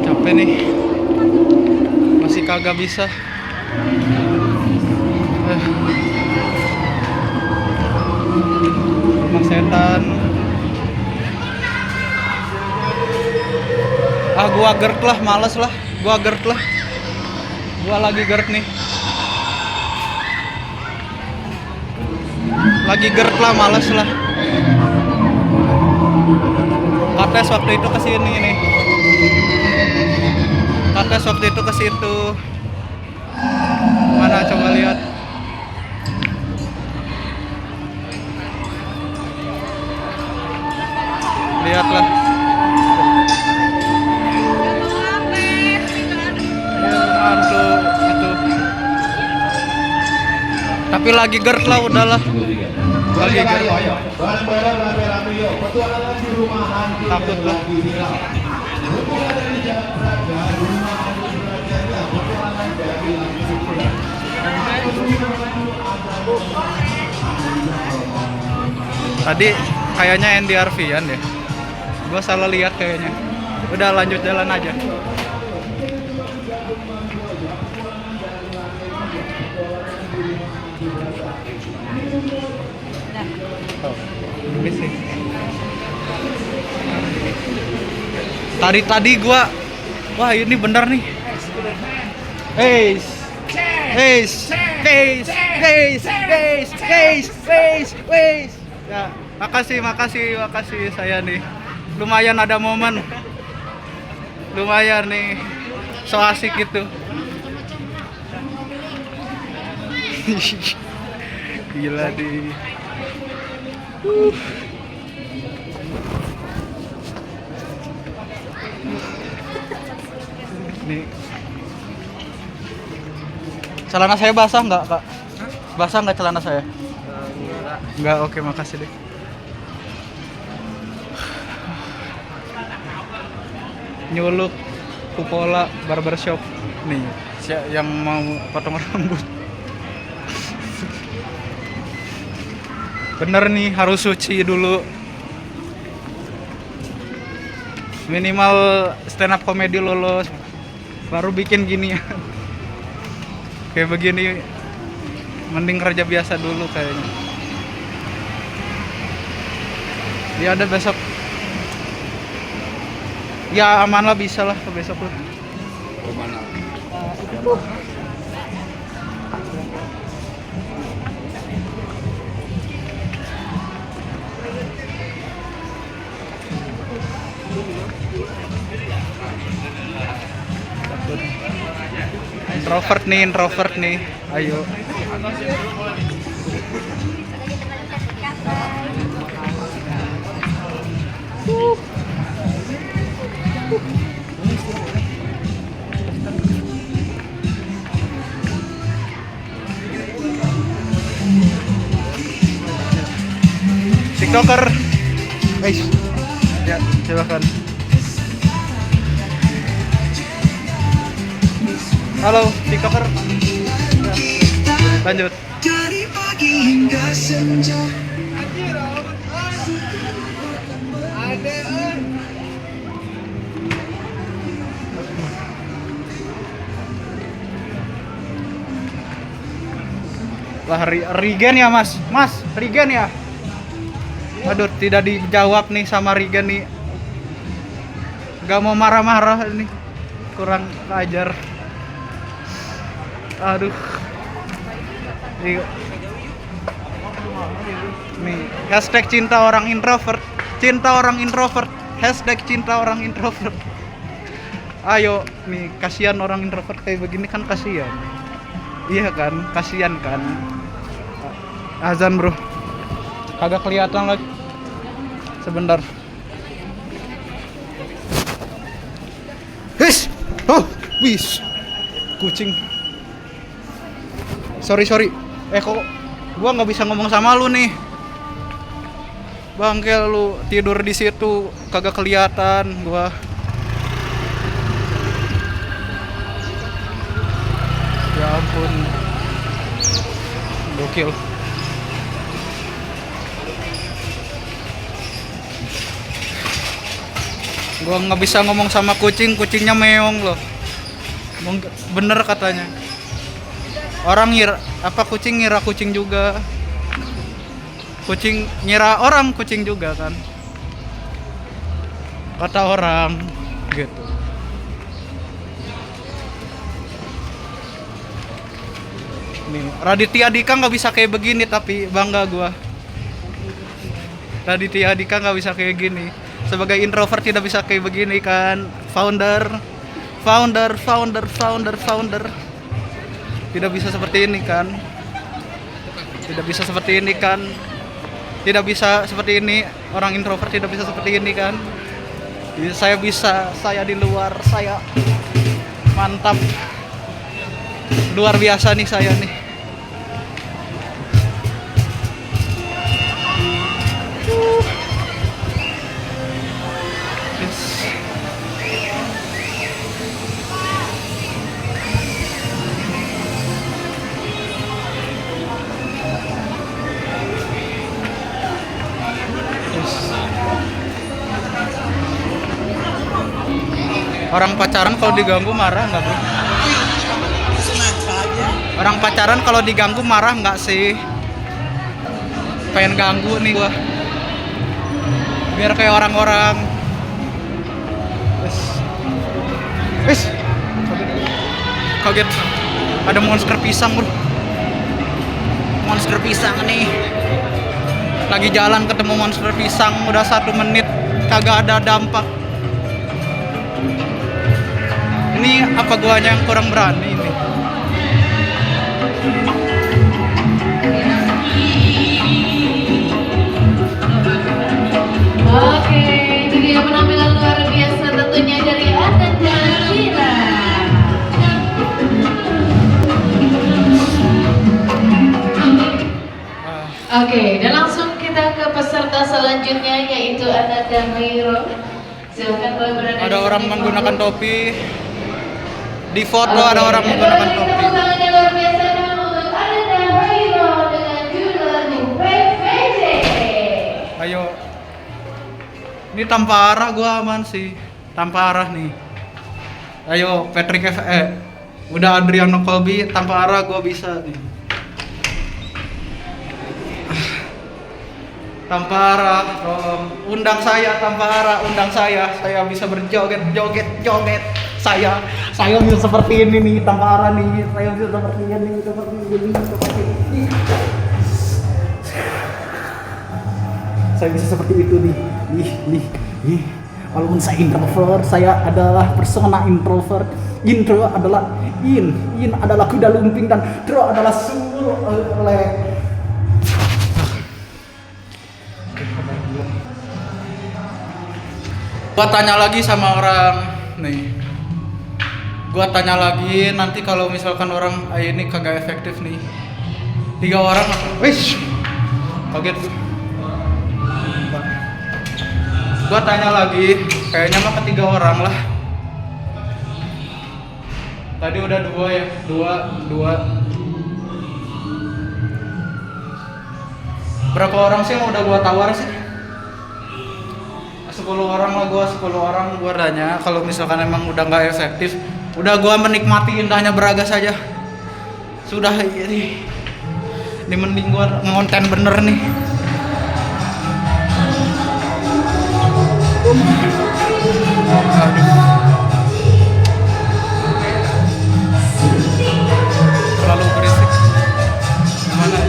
Capek nih, masih kagak bisa. Rumah setan. Gua gerd lah, males lah. Gua gerd lah. Gua lagi gerd nih. Lagi gerd lah, males lah. Kates waktu itu ke sini nih. Kates waktu itu ke situ. Mana coba lihat. Lihatlah. Itu. Tapi lagi gerd lah, udahlah. Lagi gerd. Takut lah. Tadi kayaknya NDRV-an deh. Gua salah lihat kayaknya. Udah lanjut jalan aja. Tadi gua, wah ini bener nih. Ya, makasih saya nih. Lumayan ada momen. Lumayan nih. So asik gitu. Gila di. Nih. Celana saya basah nggak, Kak? Basah nggak celana saya? Enggak, oke, makasih deh. Nyuluk Kupola Barbershop nih, yang mau potong rambut. Bener nih, harus suci dulu. Minimal stand up comedy lolos, baru bikin gini ya. Kayak begini, mending kerja biasa dulu kayaknya. Ya ada besok. Ya aman lah, bisa lah ke besok lah. Introvert nih. Ayo. TikToker. Guys. Ya, silakan. Halo, TikToker. Ya, lanjut. Dari pagi hingga senja. Lah Regen ya Mas, Regen ya. Aduh, tidak dijawab nih sama Regen nih. Gak mau marah-marah ini. Kurang ajar. Aduh. Nih, hashtag cinta orang introvert. Cinta orang introvert. Hashtag cinta orang introvert. Ayo, nih kasihan orang introvert kayak begini kan kasihan. Iya kan, kasihan kan. Azan bro, kagak kelihatan lagi. Sebentar. His, oh, wis, kucing. Sorry. Kok gua nggak bisa ngomong sama lu nih. Bangkel lu tidur di situ kagak kelihatan gua. Ya ampun. Gokil. Gua nggak bisa ngomong sama kucingnya meong loh. Bener katanya. Orang kucing ngira kucing juga. Kucing ngira orang kucing juga kan. Kata orang gitu. Nih, Raditya Dika nggak bisa kayak begini tapi bangga gua. Raditya Dika nggak bisa kayak gini. Sebagai introvert tidak bisa kayak begini kan. Founder. Tidak bisa seperti ini kan. Tidak bisa seperti ini kan. Tidak bisa seperti ini. Orang introvert tidak bisa seperti ini kan. Saya bisa, saya di luar, saya mantap. Luar biasa nih saya nih. Yes. Orang pacaran kalau diganggu marah nggak bro? Orang pacaran kalau diganggu marah nggak sih? Pengen ganggu nih gua. Biar kayak orang-orang. Wes. Kaget. Ada monster pisang bro. Monster pisang nih. Lagi jalan ketemu monster pisang udah 1 menit kagak ada dampak. Ini apa guanya yang kurang berani ini? Oke, itu dia penampilan luar biasa tentunya dari Atan dan Kira. Oke, dan langsung kita ke peserta selanjutnya yaitu Atan dan Hairo. Silakan boleh berada. Ada orang menggunakan topi. Di foto ada orang menggunakan topi. Tepuk tangannya luar biasa dulu untuk Atan dan Hairo dengan judul PVJ. Ayo. Ini tanpa arah gua aman sih. Tanpa arah nih. Ayo Patrick udah Adriano Colby tanpa arah gua bisa nih. Tanpa arah, undang saya tanpa arah, undang saya bisa berjoget. Saya bisa seperti ini nih tanpa arah nih. Saya bisa seperti ini. Saya bisa seperti itu nih. Walaupun saya introvert, saya adalah persona introvert. Intro adalah in adalah kuda lumping dan tro adalah sulet. Gua tanya lagi sama orang nih. Gua tanya lagi nanti kalau misalkan orang ini kagak efektif nih. 3 orang, wih, kaget. Gua tanya lagi, kayaknya mah ke 3 orang lah. Tadi udah 2 ya, 2. Berapa orang sih yang udah gua tawar sih? 10 orang lah gua, 10 orang gua tanya. Kalau misalkan emang udah nggak efektif, udah gua menikmati indahnya Braga saja. Sudah ini mending gua ngonten bener nih. Terlalu berisik. Gimana?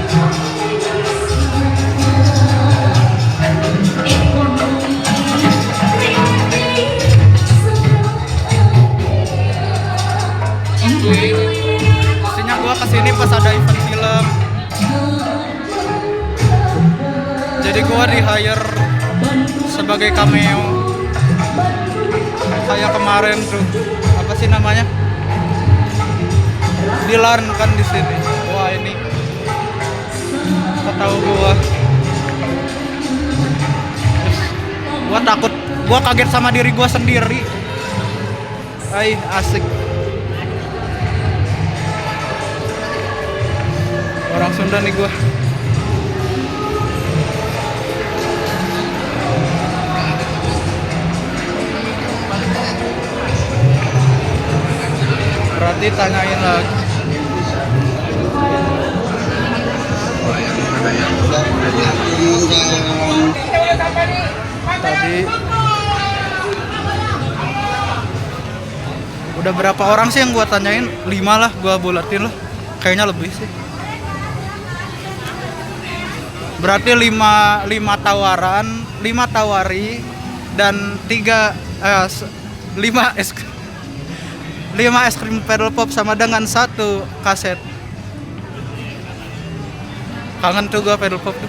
Pastinya gua kesini pas ada event film. Jadi gua di hire sebagai cameo. Kayak kemarin tuh, apa sih namanya? Dilan kan di sini. Wah ini, kok tahu gua. Gua takut, gua kaget sama diri gua sendiri. Asik. Orang Sunda nih gua. Berarti tanyain lagi. Tadi udah berapa orang sih yang gua tanyain? 5 lah, gua bulatin lah. Kayaknya lebih sih. Berarti 5 tawaran, 5 tawari dan 5 es krim pedal pop sama dengan 1 kaset. Kangen tuh gua pedal pop tuh.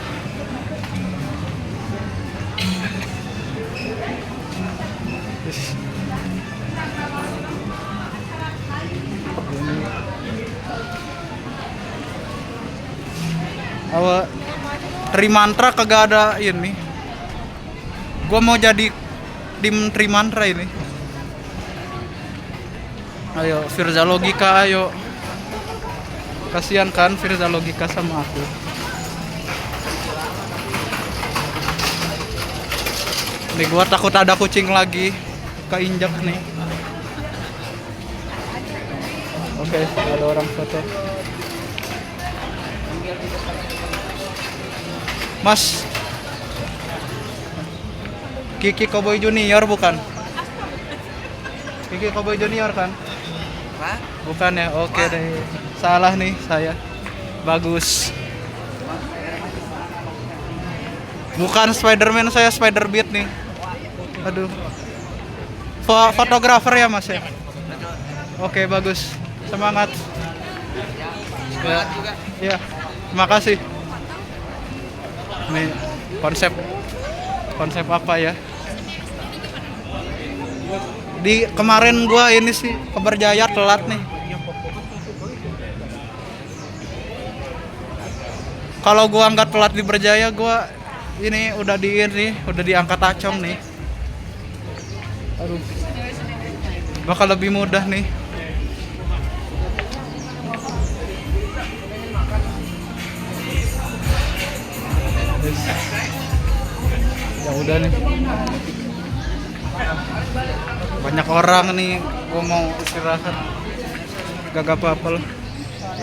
Awal Trimantra kagak ada ini. Gua mau jadi tim Trimantra ini. Ayo Firza Logika, ayo. Kasihan kan Firza Logika sama aku. Nih gua takut ada kucing lagi keinjak nih. Oke, ada orang foto. Mas, Kiki Cowboy Junior bukan? Kiki Cowboy Junior kan? Bukan ya? Oke deh. Salah nih saya. Bagus. Bukan Spiderman, saya Spider-Beat nih. Aduh. Fotografer ya Mas ya? Oke, bagus. Semangat. Semangat juga. Iya. Terima kasih. Nih konsep apa ya? Di kemarin gua ini sih ke Berjaya telat nih. Kalau gua nggak telat di Berjaya, gua ini udah diangkat acong nih. Aduh, bakal lebih mudah nih. Ya udah nih. Banyak orang nih, gua mau istirahat. Gak apa-apa lah.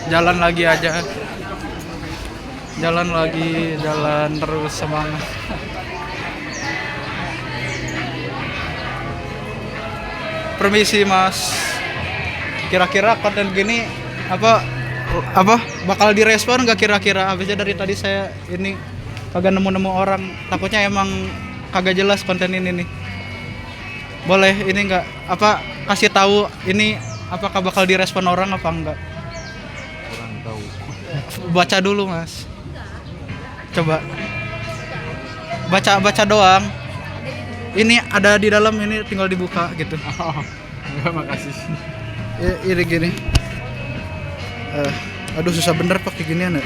Jalan lagi aja. Jalan terus semangat. Permisi Mas. Kira-kira konten gini apa bakal direspon gak kira-kira? Habisnya dari tadi saya ini kagak nemu orang, takutnya emang kagak jelas konten ini nih. Boleh ini enggak kasih tahu ini apakah bakal direspon orang apa enggak? Kurang tahu. Baca dulu Mas. Coba baca doang. Ini ada di dalam, ini tinggal dibuka gitu. Enggak, makasih. Ini gini. Aduh susah bener pakai ginian ya.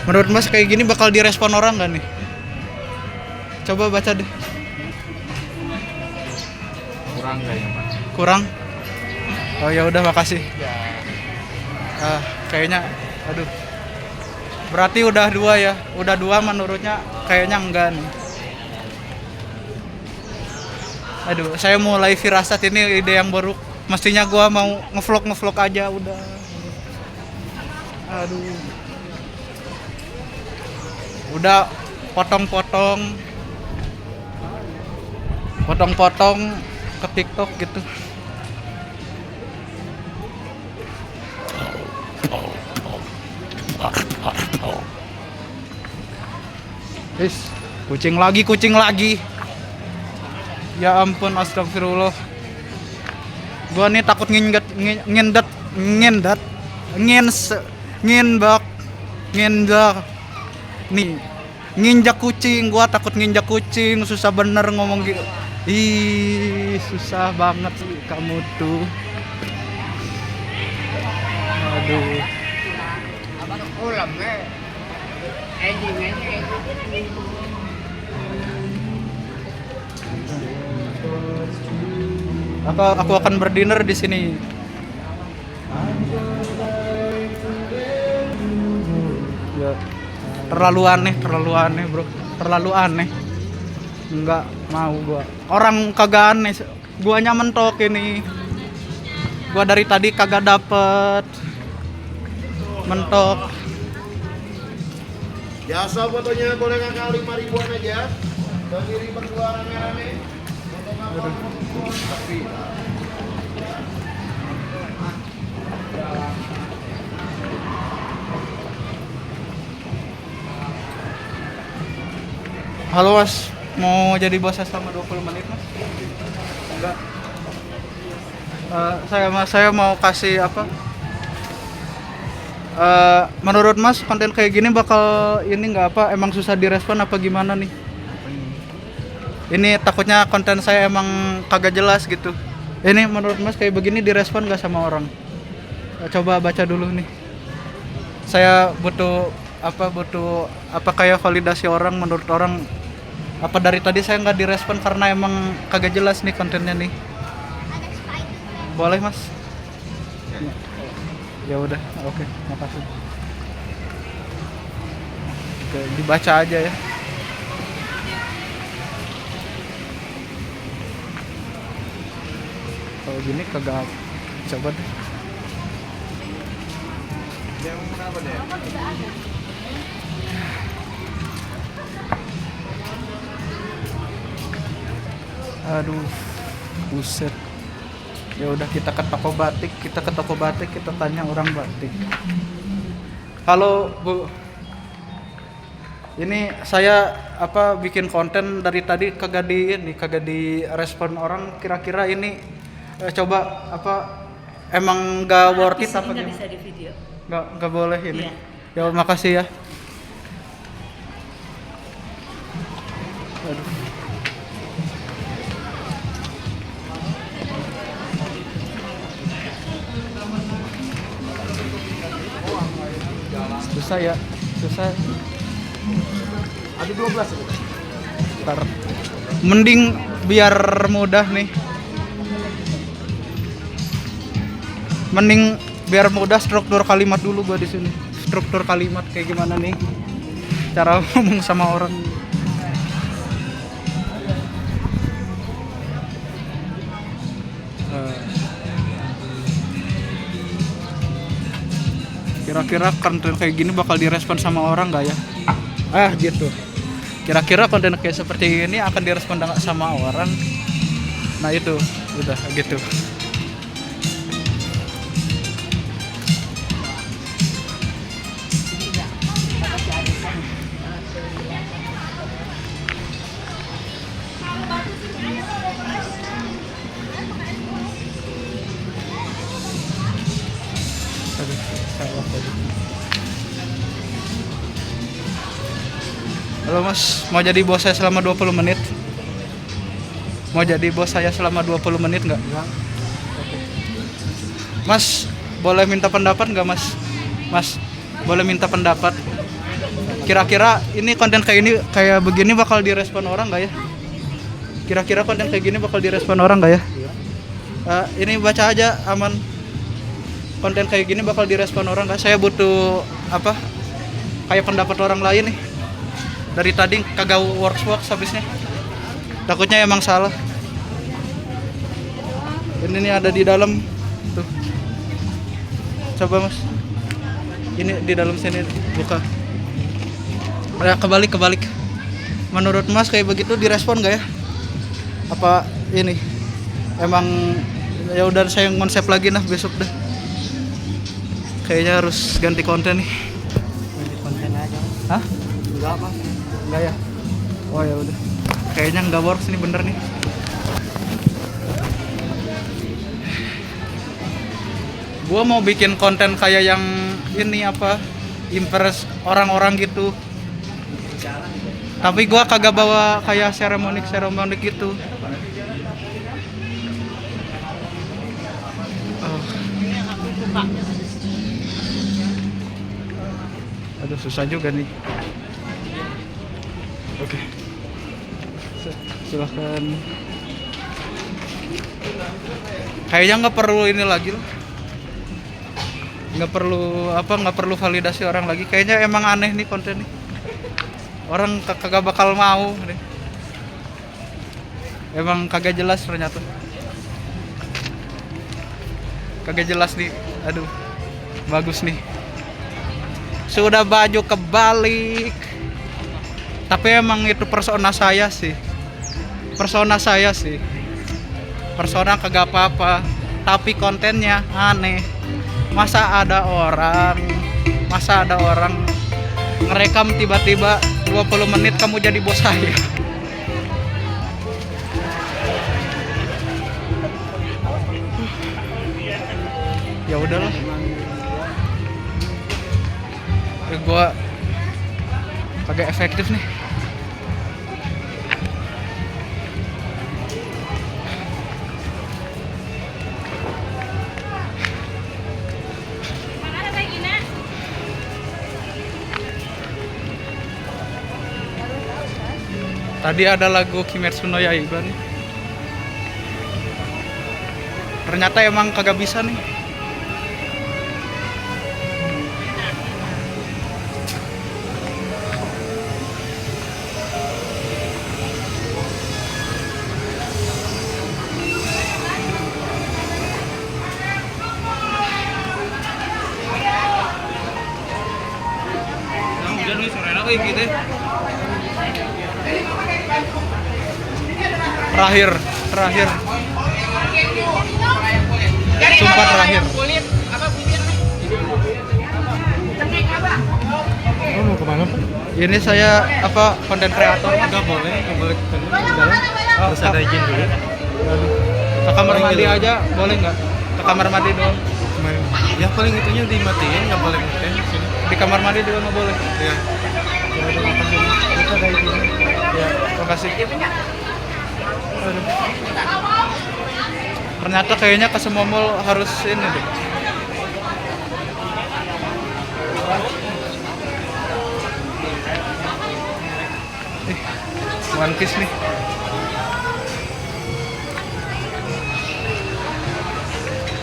Menurut Mas kayak gini bakal direspon orang gak nih? Coba baca deh. Kurang kayaknya, Pak. Kurang? Oh ya udah, makasih. Kayaknya aduh. Berarti udah 2 ya. Udah 2 menurutnya kayaknya enggak nih. Aduh, saya mulai firasat ini ide yang buruk. Mestinya gua mau ngevlog aja udah. Aduh. Udah potong-potong. potong-potong ke TikTok gitu. Kucing lagi. Ya ampun, astagfirullah. Gua nih takut ngendat nih nginjak kucing. Gua takut nginjak kucing, susah bener ngomong gitu. Ih, susah banget sih kamu tuh. Aduh. Aku akan berdiner di sini. Ya, terlalu aneh bro, terlalu aneh. Enggak mau gua. Orang kagak aneh, guanya mentok ini. Gua dari tadi kagak dapet. Mentok. Biasa fotonya boleh ngakal 5.000-an aja. Berdiri berdua rame-rame. Halo mas, mau jadi bos selama 20 menit mas? Enggak. Saya mau kasih apa? Menurut mas konten kayak gini bakal ini nggak apa? Emang susah direspon apa gimana nih? Ini takutnya konten saya emang kagak jelas gitu. Ini menurut mas kayak begini direspon nggak sama orang? Coba baca dulu nih. Saya butuh apa kayak validasi orang, menurut orang apa dari tadi saya nggak direspon karena emang kagak jelas nih kontennya nih. Boleh mas? Ya udah, oke, makasih. Oke, dibaca aja ya. Kalau gini kagak, coba deh. Aduh, buset. Ya udah kita ke toko batik, kita tanya orang batik. Halo Bu, ini saya bikin konten dari tadi kagak direspon orang. Kira-kira ini coba emang gak worth it apa gimana? Bisa di video. Gak boleh ini. Iya. Ya makasih ya. Aduh. Susah. Ada 12 ya? Ntar. Mending biar mudah nih. Struktur kalimat dulu gua di sini. Struktur kalimat kayak gimana nih? Cara ngomong sama orang. Kira-kira konten kayak gini bakal direspon sama orang nggak ya? Gitu. Kira-kira konten kayak seperti ini akan direspon sama orang? Nah itu, udah gitu. Halo mas, mau jadi bos saya selama 20 menit? Mau jadi bos saya selama 20 menit nggak? Mas, boleh minta pendapat nggak mas? Mas, boleh minta pendapat? Kira-kira ini konten kayak begini bakal direspon orang nggak ya? Kira-kira konten kayak gini bakal direspon orang nggak ya? Ini baca aja aman. Konten kayak gini bakal direspon orang nggak? Saya butuh kayak pendapat orang lain nih. Dari tadi kagak works habisnya. Takutnya emang salah. Ini nih ada di dalam tuh. Coba mas. Ini di dalam sini buka. Kebalik. Menurut mas kayak begitu direspon nggak ya? apa ini emang ya udah saya konsep lagi nah besok dah. Kayaknya harus ganti konten nih. Ganti konten aja. Hah? Enggak mas. Enggak ya? Oh ya udah. Kayaknya nggak works nih bener nih. Gua mau bikin konten kayak yang ini apa impress orang-orang gitu. Tapi gua kagak bawa kayak seremonik gitu. Oh. Aduh susah juga nih. Oke. Silahkan. Kayaknya nggak perlu ini lagi loh. Nggak perlu validasi orang lagi. Kayaknya emang aneh nih konten nih. Orang kagak bakal mau deh. Emang kagak jelas ternyata. Kagak jelas nih. Aduh. Bagus nih. Sudah baju kebalik. Tapi emang itu persona saya sih. Persona kagak apa-apa. Tapi kontennya aneh. Masa ada orang ngerekam tiba-tiba 20 menit kamu jadi bos saya. Ya udahlah. Gua kagak efektif nih. Tadi ada lagu Kimetsu no Yaiba nih. Ternyata emang kagak bisa nih. Hujan nih sore kayak gitu. Terakhir. Sumpah terakhir. Oh, mau kemana Pak? Ini saya apa konten kreator. Enggak boleh ke dalam. Harus ada izin dulu. Ke kamar mandi aja boleh nggak? Ke kamar mandi doang. Ya paling itunya dimatiin, nggak boleh ngeken di sini. Di kamar mandi juga nggak boleh. Ya. Itu ada izinnya. Ya, makasih. Aduh. Ternyata kayaknya ke semua mall harus ini deh. One Piece nih.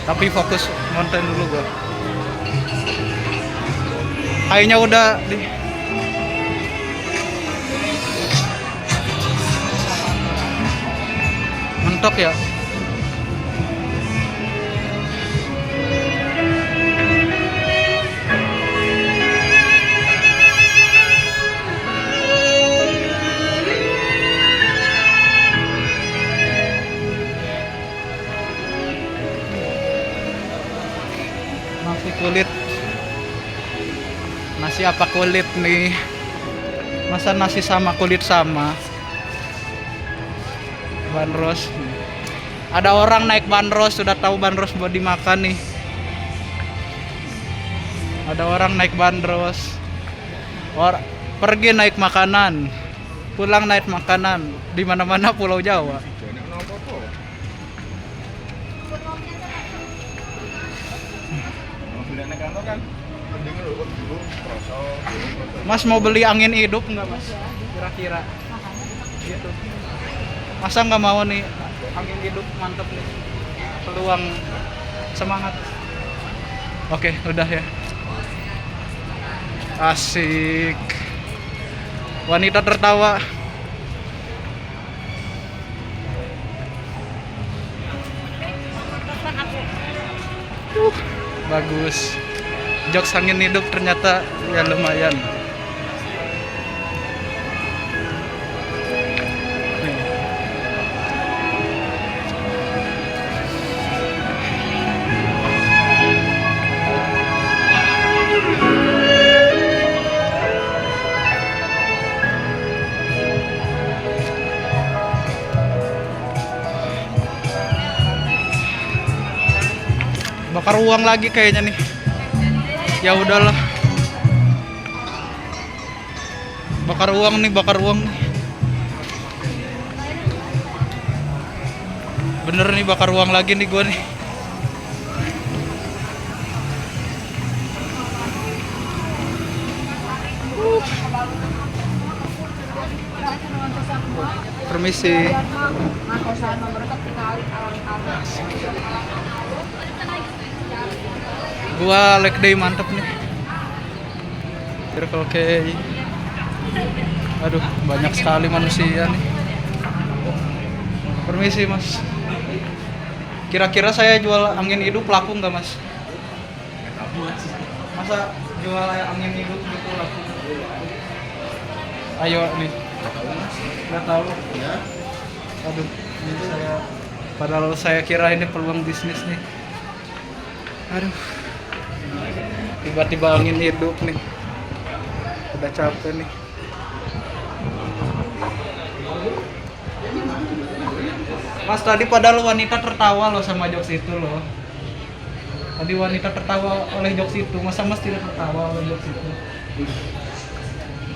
Tapi fokus konten dulu gua. Kayaknya udah di mentok ya. Nasi apa kulit nih? Masa nasi sama kulit sama? Bandros. Ada orang naik bandros, sudah tahu bandros buat dimakan nih. Ada orang naik bandros. Pergi naik makanan, pulang naik makanan. Di mana-mana Pulau Jawa. Mas mau beli angin hidup nggak Mas? Kira-kira gitu. Masa nggak mau nih angin hidup mantep nih. Peluang semangat. Oke, udah ya. Asik. Wanita tertawa. Bagus. Jokes angin hidup ternyata ya lumayan. Nih. bakar uang lagi kayaknya nih. Ya udahlah. Bakar uang nih. Bener nih bakar uang lagi nih gua nih. Permisi. Gua leg day mantep nih. Circle K. Aduh, banyak sekali manusia nih. Permisi mas. Kira-kira saya jual angin hidup laku nggak mas? Masa jual angin hidup gitu laku? Ayo nih. Nggak tahu. Aduh, ini saya. Padahal saya kira ini peluang bisnis nih. Aduh. Tiba-tiba angin hidup nih. Udah capek nih. Mas tadi padahal wanita tertawa loh sama jokes itu loh. Tadi wanita tertawa oleh jokes itu. Masa mas tidak tertawa oleh jokes itu?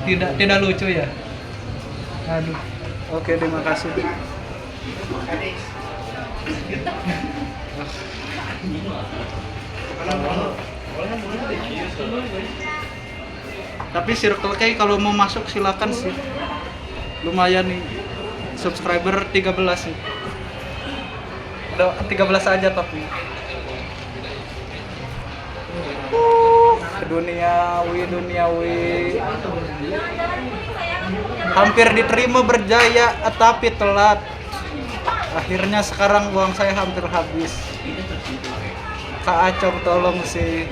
Tidak lucu ya? Aduh. Oke, terima kasih. Tapi Circle K kalau mau masuk silakan sih. Lumayan nih. Subscriber 13 sih. Udah 13 aja tapi. Duniawi. Hampir diterima berjaya tapi telat. Akhirnya sekarang uang saya hampir habis. Kak Acong tolong sih.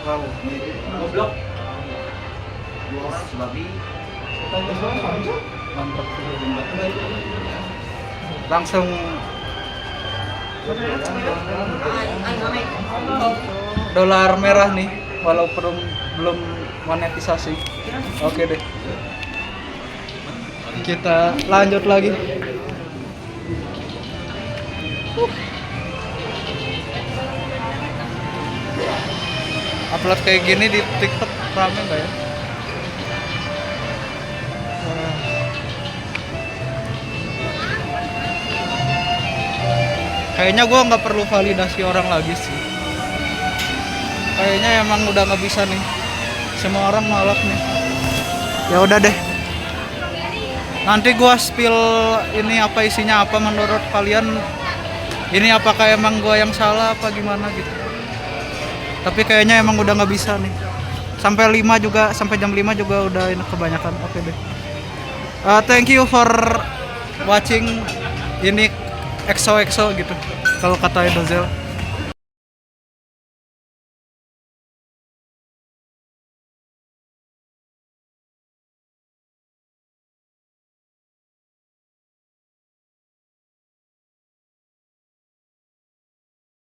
Wow. Goblok. Mantap. Langsung dolar merah nih walaupun belum monetisasi. Oke deh. Kita lanjut lagi. Upload kayak gini di TikTok rame nggak ya? Kayaknya gue nggak perlu validasi orang lagi sih. Kayaknya emang udah nggak bisa nih. Semua orang nolak nih. Ya udah deh. Nanti gue spill ini apa isinya apa menurut kalian. Ini apakah emang gue yang salah apa gimana gitu. Tapi kayaknya emang udah nggak bisa nih. Sampai 5 juga, sampai jam 5 juga udah ini kebanyakan. Oke deh. Thank you for watching ini EXO gitu kalau kata Edozel.